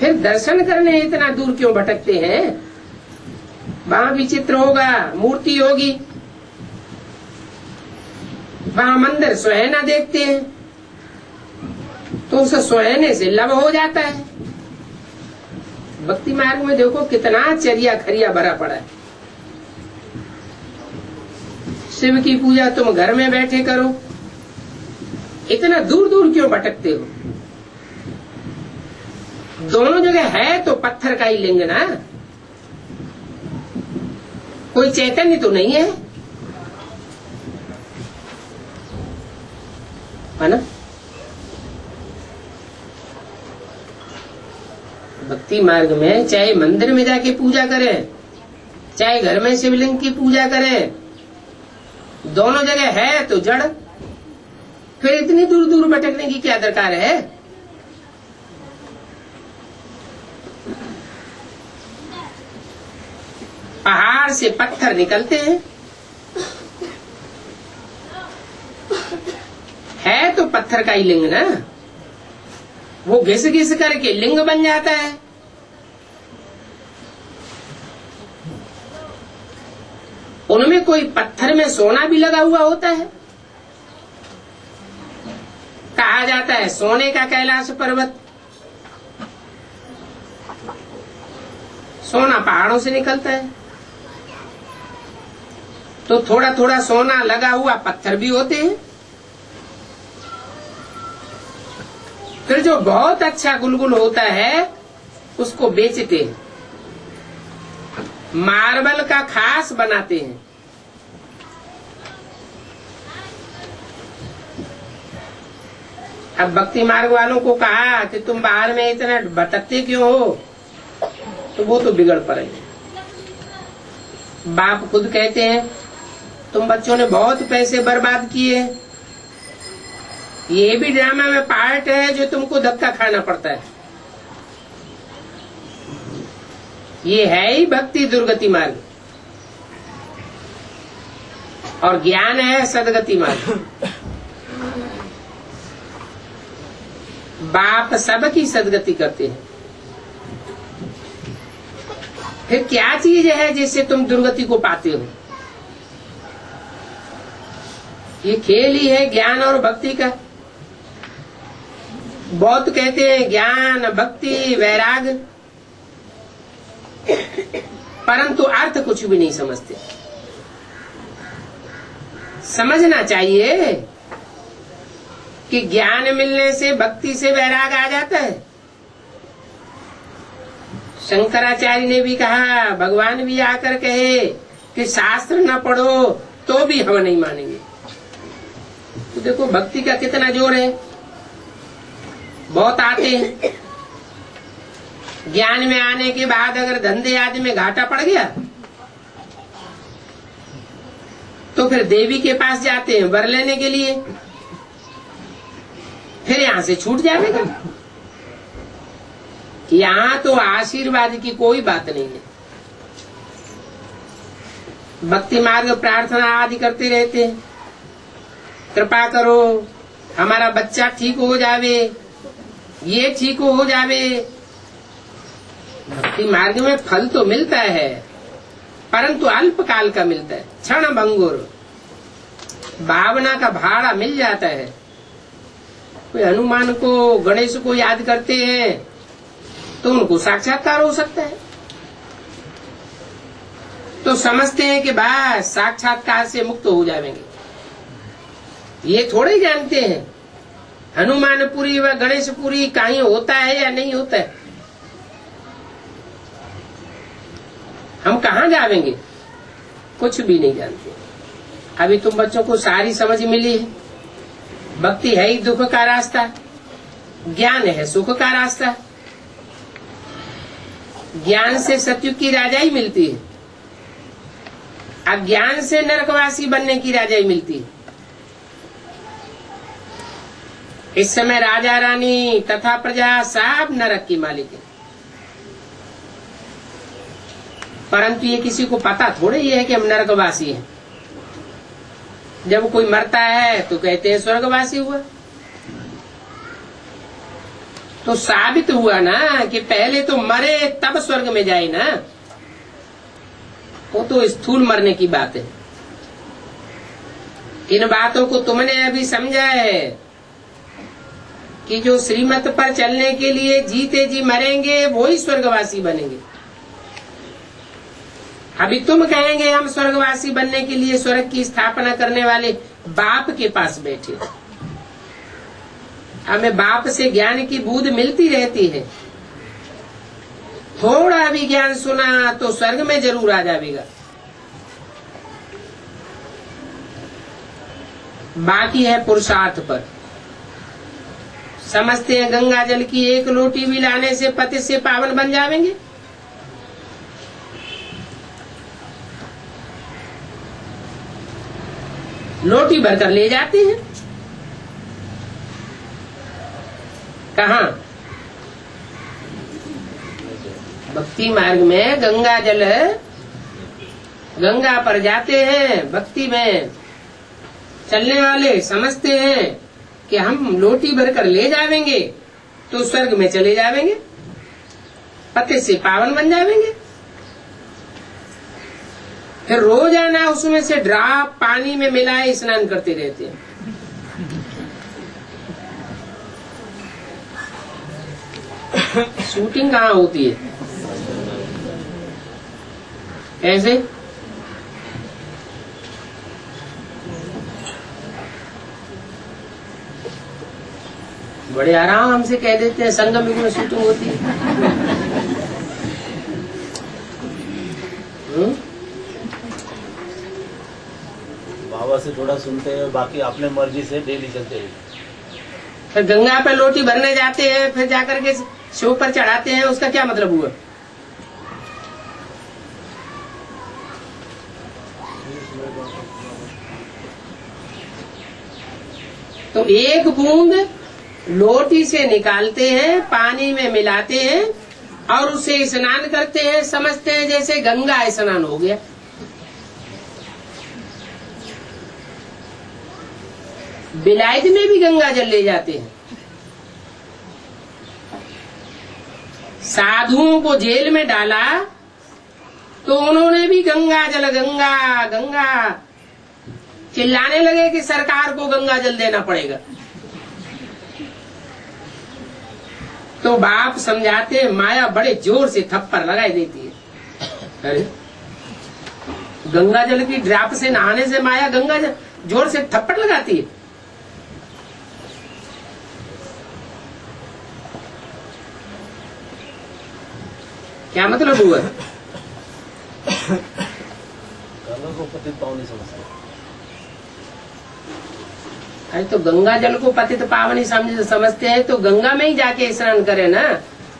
फिर दर्शन करने इतना दूर क्यों भटकते हैं? वहां भी चित्र होगा, मूर्ति होगी, वहां मंदिर सुहाना देखते हैं तो उसे सुहाने से लब हो जाता है। भक्ति मार्ग में देखो कितना चरिया खरिया भरा पड़ा है। शिव की पूजा तुम घर में बैठे करो, इतना दूर दूर क्यों भटकते हो? दोनों जगह है तो पत्थर का ही लिंग ना, कोई चैतन्य तो नहीं है ना? भक्ति मार्ग में चाहे मंदिर में जाके पूजा करें, चाहे घर में शिवलिंग की पूजा करें, दोनों जगह है तो जड़। फिर इतनी दूर दूर भटकने की क्या दरकार है? पहाड़ से पत्थर निकलते हैं, है तो पत्थर का ही लिंग ना, वो घिस घिस करके लिंग बन जाता है। उनमें कोई पत्थर में सोना भी लगा हुआ होता है। कहा जाता है सोने का कैलाश पर्वत, सोना पहाड़ों से निकलता है। तो थोड़ा थोड़ा सोना लगा हुआ पत्थर भी होते हैं। फिर जो बहुत अच्छा गुलगुल होता है उसको बेचते हैं, मार्बल का खास बनाते हैं। अब भक्ति मार्ग वालों को कहा कि तुम बाहर में इतना भटकते क्यों हो, तो वो तो बिगड़ पड़ेंगे। बाप खुद कहते हैं तुम बच्चों ने बहुत पैसे बर्बाद किए, ये भी ड्रामा में पार्ट है जो तुमको धक्का खाना पड़ता है। ये है ही भक्ति दुर्गति मार्ग, और ज्ञान है सदगति मार्ग। बाप सबकी सदगति करते हैं। फिर क्या चीज है जिससे तुम दुर्गति को पाते हो? ये खेल ही है ज्ञान और भक्ति का। बहुत कहते हैं ज्ञान भक्ति वैराग, परंतु अर्थ कुछ भी नहीं समझते। समझना चाहिए कि ज्ञान मिलने से भक्ति से वैराग आ जाता है। शंकराचार्य ने भी कहा, भगवान भी आकर कहे कि शास्त्र न पढ़ो तो भी हम नहीं मानेंगे। तो देखो भक्ति का कितना जोर है। बहुत आते हैं, ज्ञान में आने के बाद अगर धंधे आदि में घाटा पड़ गया तो फिर देवी के पास जाते हैं वर लेने के लिए, फिर यहां से छूट जाएगा। यहां तो आशीर्वाद की कोई बात नहीं है। भक्ति मार्ग प्रार्थना आदि करते रहते हैं, कृपा करो हमारा बच्चा ठीक हो जावे, ये ठीक हो जावे। भक्ति मार्ग में फल तो मिलता है, परंतु अल्प काल का मिलता है, क्षण भंगुर। भावना का भाड़ा मिल जाता है। कोई हनुमान को गणेश को याद करते हैं तो उनको साक्षात्कार हो सकता है। तो समझते हैं कि बस साक्षात्कार से मुक्त हो जाएंगे। ये थोड़े ही जानते हैं हनुमानपुरी व गणेशपुरी कहीं होता है या नहीं होता है। हम कहाँ जावेंगे, कुछ भी नहीं जानते। अभी तुम बच्चों को सारी समझ मिली है। भक्ति है ही दुख का रास्ता, ज्ञान है सुख का रास्ता। ज्ञान से सतयुग की राजाई मिलती है, अज्ञान से नरकवासी बनने की राजाई मिलती है। इस समय राजा रानी तथा प्रजा सब नरक की मालिक है, परंतु ये किसी को पता थोड़े ही है कि हम नरकवासी हैं। जब कोई मरता है तो कहते हैं स्वर्गवासी हुआ। तो साबित हुआ ना कि पहले तो मरे तब स्वर्ग में जाए ना। वो तो स्थूल मरने की बात है। इन बातों को तुमने अभी समझा है कि जो श्रीमत पर चलने के लिए जीते जी मरेंगे वो ही स्वर्गवासी बनेंगे। अभी तुम कहेंगे हम स्वर्गवासी बनने के लिए स्वर्ग की स्थापना करने वाले बाप के पास बैठे। हमें बाप से ज्ञान की बूंद मिलती रहती है। थोड़ा भी ज्ञान सुना तो स्वर्ग में जरूर आ जाएगा। बाकी है पुरुषार्थ पर। समझते हैं गंगा जल की एक लोटी भी लाने से पति से पावन बन जाएंगे। लोटी भरकर ले जाते हैं। कहाँ? भक्ति मार्ग में गंगा जल, गंगा पर जाते हैं। भक्ति में चलने वाले समझते हैं कि हम लोटी भरकर ले जावेंगे तो स्वर्ग में चले जावेंगे, पति से पावन बन जावेंगे। फिर रोजाना उसमें से ड्राप पानी में मिलाए स्नान करते रहते हैं। शूटिंग कहाँ होती है? ऐसे बड़े आराम से कह देते हैं संगम युग में शूटिंग होती है। बाबा से थोड़ा सुनते हैं, बाकी अपने मर्जी से डेली चलते हैं। फिर गंगा पे लोटी भरने जाते हैं, फिर जाकर के शिव पर चढ़ाते हैं, उसका क्या मतलब हुआ? तो एक बूंद लोटी से निकालते हैं, पानी में मिलाते हैं और उससे स्नान करते हैं, समझते हैं जैसे गंगा स्नान हो गया। बिलायत में भी गंगा जल ले जाते हैं। साधुओं को जेल में डाला तो उन्होंने भी गंगा जल गंगा गंगा चिल्लाने लगे कि सरकार को गंगा जल देना पड़ेगा। तो बाप समझाते हैं, माया बड़े जोर से थप्पड़ लगाई देती है। अरे गंगा जल की ड्राप से नहाने से माया गंगा जल जोर से थप्पड़ लगाती है। क्या मतलब हुआ? गंगा को पतित पावनी समझते। अरे तो गंगा जल को पतित पावनी समझते हैं तो गंगा में ही जाके स्नान करे ना।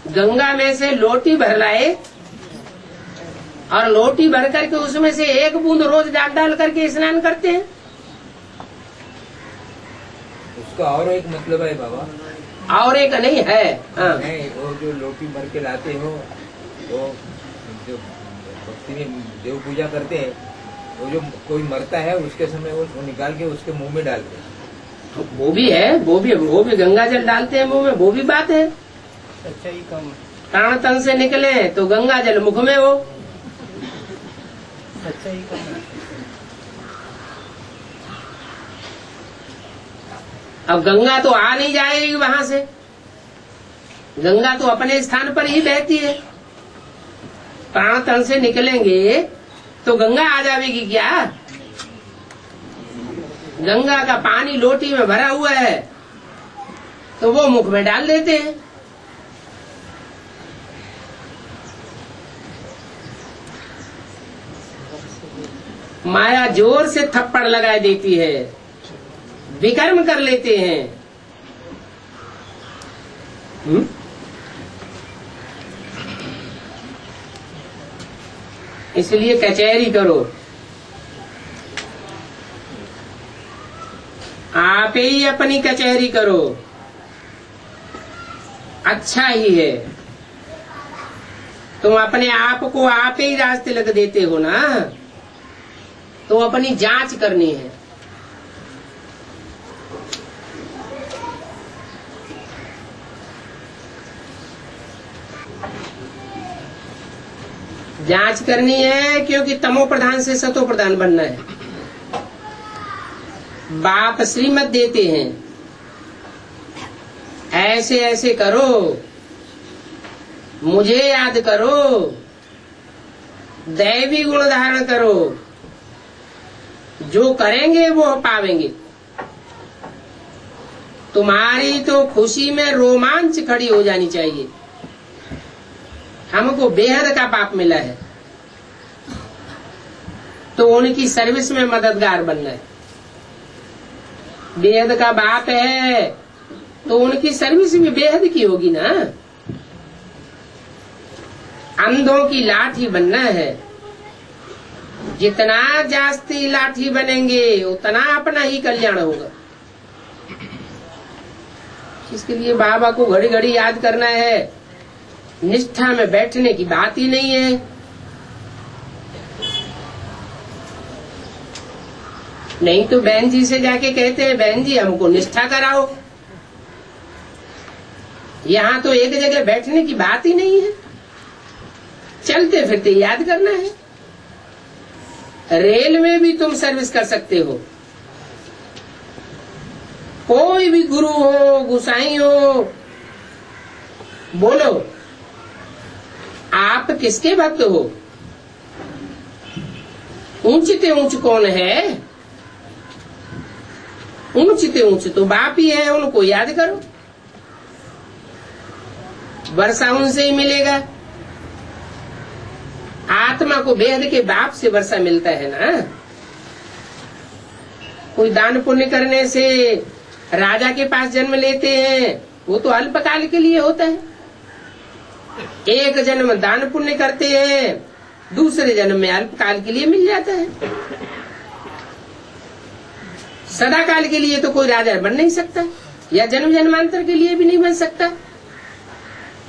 गंगा में से लोटी भर लाए और लोटी भर करके उसमें से एक बूंद रोज डाल करके स्नान करते हैं। उसका और एक मतलब है बाबा। और एक नहीं है। हाँ। नहीं, वो जो लोटी भर के लाते हो, वो जो भक्ति में देव पूजा करते हैं, वो जो कोई मरता है उसके समय वो निकाल के उसके मुंह में डालते हैं। वो भी है, वो भी गंगा जल डालते हैं मुंह में, वो भी बात है। सच्चाई कम, प्राण तन से निकले तो गंगा जल मुख में हो। सच्चाई कम। अब गंगा तो आ नहीं जाएगी वहां से, गंगा तो अपने स्थान पर ही बहती है। प्राण तन से निकलेंगे तो गंगा आ जाएगी क्या? गंगा का पानी लोटी में भरा हुआ है तो वो मुख में डाल देते हैं। माया जोर से थप्पड़ लगा देती है, विकर्म कर लेते हैं। इसलिए कचहरी करो, आप ही अपनी कचहरी करो, अच्छा ही है। तुम अपने आप को आप ही रास्ते लग देते हो ना, तो अपनी जांच करनी है। जांच करनी है क्योंकि तमो प्रधान से सतो प्रधान बनना है। बाप श्रीमत देते हैं, ऐसे ऐसे करो, मुझे याद करो, दैवी गुण धारण करो, जो करेंगे वो पावेंगे। तुम्हारी तो खुशी में रोमांच खड़ी हो जानी चाहिए। हमको बेहद का पाप मिला है तो उनकी सर्विस में मददगार बनना है। बेहद का बाप है तो उनकी सर्विस भी बेहद की होगी ना। अंधों की लाठी बनना है, जितना जास्ती लाठी बनेंगे उतना अपना ही कल्याण होगा। इसके लिए बाबा को घड़ी घड़ी याद करना है। निष्ठा में बैठने की बात ही नहीं है। नहीं तो बहन जी से जाके कहते हैं, बहन जी हमको निष्ठा कराओ। यहाँ तो एक जगह बैठने की बात ही नहीं है, चलते फिरते याद करना है। रेल में भी तुम सर्विस कर सकते हो। कोई भी गुरु हो, गुसाई हो, बोलो आप किसके भक्त हो? ऊंचते ऊंच कौन है? ऊंचते ऊंच तो बाप ही है, उनको याद करो। वर्षा उनसे ही मिलेगा। आत्मा को बेहद के बाप से वर्षा मिलता है ना। कोई दान पुण्य करने से राजा के पास जन्म लेते हैं, वो तो अल्पकाल के लिए होता है। एक जन्म दान पुण्य करते हैं, दूसरे जन्म में अल्पकाल के लिए मिल जाता है। सदा काल के लिए तो कोई राजा बन नहीं सकता, या जन्म जन्मांतर के लिए भी नहीं बन सकता।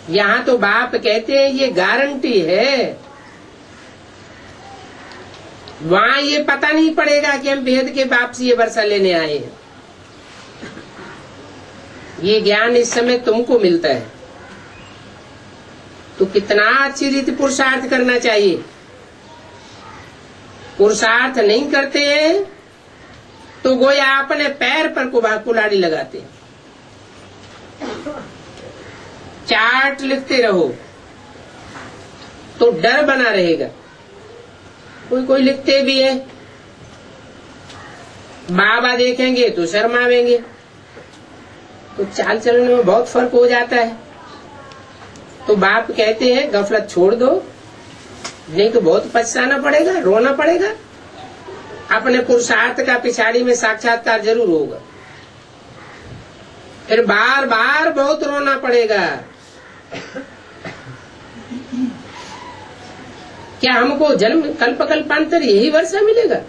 यहाँ तो बाप कहते हैं ये गारंटी है। वहां ये पता नहीं पड़ेगा कि हम बेहद के बाप से ये वर्षा लेने आए हैं। ये ज्ञान इस समय तुमको मिलता है, तो कितना अच्छी रीति पुरुषार्थ करना चाहिए। पुरुषार्थ नहीं करते हैं तो गोया अपने पैर पर कुल्हाड़ी लगाते हैं। चार्ट लिखते रहो तो डर बना रहेगा। कोई लिखते भी है, बाबा देखेंगे तो शर्मावेंगे, तो चाल चलन में बहुत फर्क हो जाता है। तो बाप कहते हैं गफलत छोड़ दो, नहीं तो बहुत पछताना पड़ेगा, रोना पड़ेगा। अपने पुरुषार्थ का पिछाड़ी में साक्षात्कार जरूर होगा, फिर बार बार बहुत रोना पड़ेगा। क्या हमको जन्म कल्प कल्पांतर यही वर्षा मिलेगा?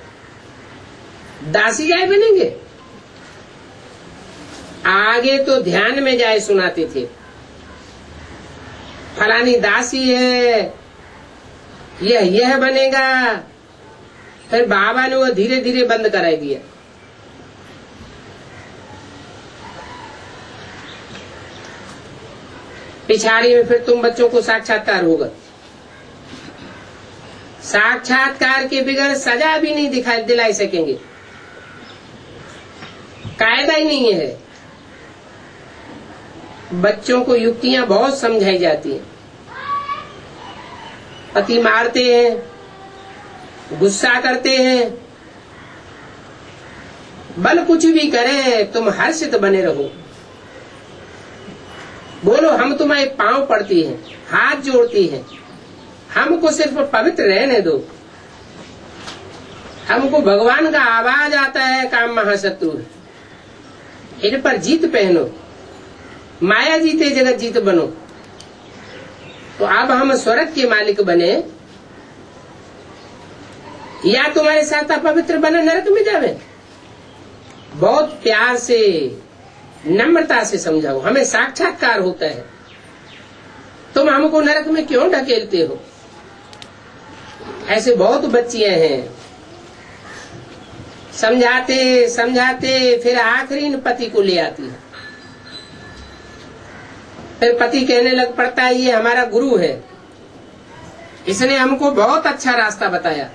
दासी जाए बनेंगे? आगे तो ध्यान में जाए सुनाते थे, फलानी दासी है, यह बनेगा। फिर बाबा ने वो धीरे धीरे बंद कराई दिया। पिछाड़ी में फिर तुम बच्चों को साक्षात्कार होगा। साक्षात्कार के बगैर सजा भी नहीं दिलाई सकेंगे, कायदा ही नहीं है। बच्चों को युक्तियां बहुत समझाई जाती हैं। पति मारते हैं, गुस्सा करते हैं, बल कुछ भी करें तुम हर्षित बने रहो। बोलो हम तुम्हारे पांव पड़ती हैं, हाथ जोड़ती हैं, हमको सिर्फ पवित्र रहने दो। हमको भगवान का आवाज आता है काम महाशत्रु है, इन पर जीत पहनो, माया जीते जगत जीत बनो। तो अब हम स्वर्ग के मालिक बने या तुम्हारे साथ अपवित्र बने नरक में जावे? बहुत प्यार से नम्रता से समझाओ, हमें साक्षात्कार होता है। तुम हमको नरक में क्यों ढकेलते हो? ऐसे बहुत बच्चियां हैं, समझाते समझाते फिर आखिरी पति को ले आती है। फिर पति कहने लग पड़ता है ये हमारा गुरु है, इसने हमको बहुत अच्छा रास्ता बताया।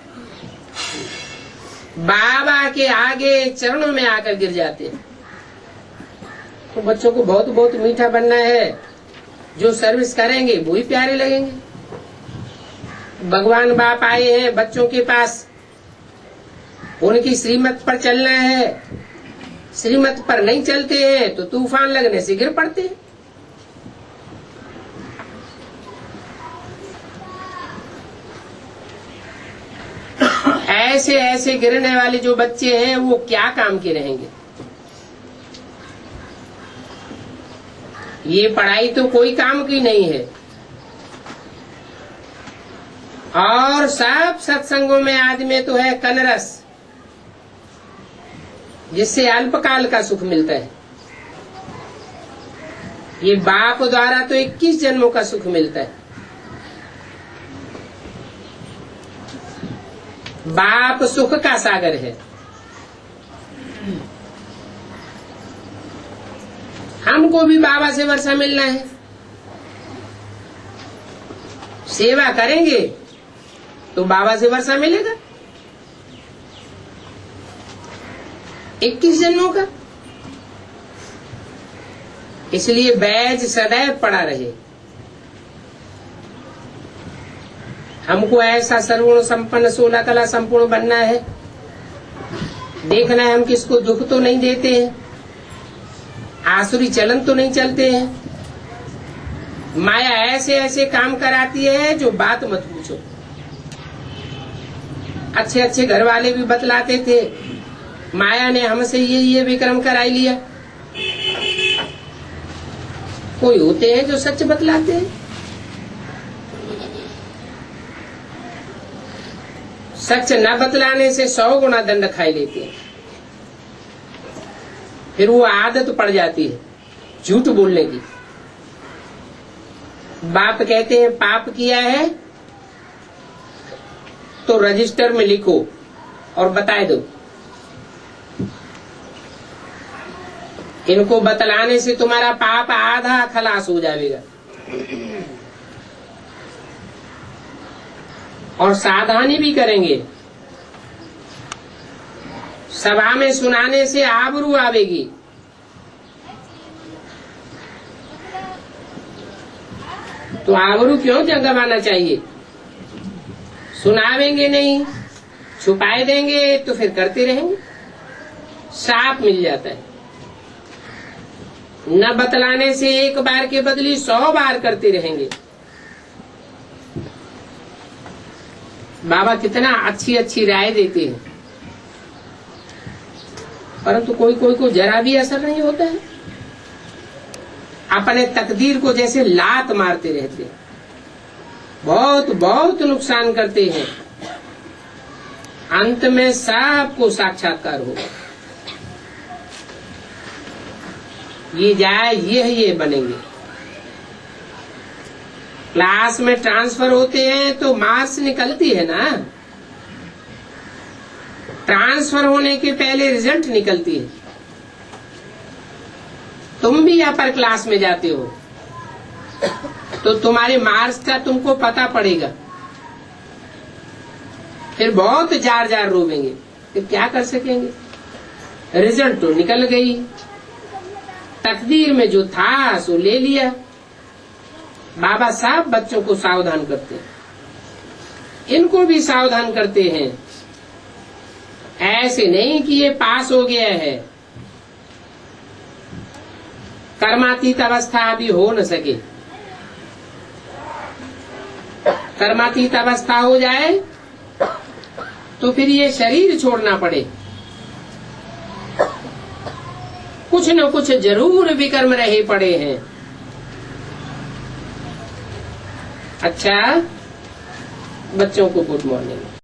बाबा के आगे चरणों में आकर गिर जाते हैं। तो बच्चों को बहुत बहुत मीठा बनना है, जो सर्विस करेंगे वो ही प्यारे लगेंगे। भगवान बाप आए हैं बच्चों के पास, उनकी श्रीमत पर चलना है। श्रीमत पर नहीं चलते हैं तो तूफान लगने से गिर पड़ते हैं। ऐसे ऐसे गिरने वाले जो बच्चे हैं वो क्या काम के रहेंगे? ये पढ़ाई तो कोई काम की नहीं है। और सब सत्संगों में आदमी तो है कनरस, जिससे अल्पकाल का सुख मिलता है। ये बाप द्वारा तो 21 जन्मों का सुख मिलता है। बाप सुख का सागर है। हमको भी बाबा से वर्षा मिलना है। सेवा करेंगे तो बाबा से वर्षा मिलेगा। 21 जन्मों का। इसलिए बैज सदैव पड़ा रहे। हमको ऐसा सर्वगुण संपन्न 16 कला संपूर्ण बनना है। देखना है हम किसको दुख तो नहीं देते हैं, आसुरी चलन तो नहीं चलते हैं। माया ऐसे ऐसे काम कराती है जो बात मत पूछो। अच्छे अच्छे घर वाले भी बतलाते थे, माया ने हमसे ये विक्रम कराई लिया। कोई होते हैं जो सच बतलाते हैं। सच न बतलाने से 100 गुना दंड खाई लेते हैं। फिर वो आदत पड़ जाती है झूठ बोलने की। बाप कहते हैं पाप किया है तो रजिस्टर में लिखो और बता दो। इनको बतलाने से तुम्हारा पाप आधा खलास हो जाएगा। और सावधानी भी करेंगे। सभा में सुनाने से आबरू आवेगी। तो आबरू क्यों गंवाना चाहिए। सुनावेंगे नहीं, छुपाए देंगे तो फिर करते रहेंगे। साफ मिल जाता है। न बतलाने से एक बार के बदले 100 बार करते रहेंगे। बाबा कितना अच्छी अच्छी राय देते हैं, परंतु कोई कोई को जरा भी असर नहीं होता है। अपने तकदीर को जैसे लात मारते रहते हैं, बहुत बहुत नुकसान करते हैं। अंत में सबको साक्षात्कार होगा। ये जाए ये बनेंगे। क्लास में ट्रांसफर होते हैं तो मार्क्स निकलती है ना। ट्रांसफर होने के पहले रिजल्ट निकलती है। तुम भी अपर क्लास में जाते हो तो तुम्हारे मार्क्स का तुमको पता पड़ेगा। फिर बहुत जार जार रोवेंगे, फिर क्या कर सकेंगे। रिजल्ट तो निकल गई, तकदीर में जो था सो ले लिया। बाबा साहब बच्चों को सावधान करते हैं, इनको भी सावधान करते हैं। ऐसे नहीं कि ये पास हो गया है, कर्मातीत अवस्था अभी हो न सके। कर्मातीत अवस्था हो जाए तो फिर ये शरीर छोड़ना पड़े। कुछ न कुछ जरूर विकर्म रहे पड़े हैं। अच्छा, बच्चों को गुड मॉर्निंग।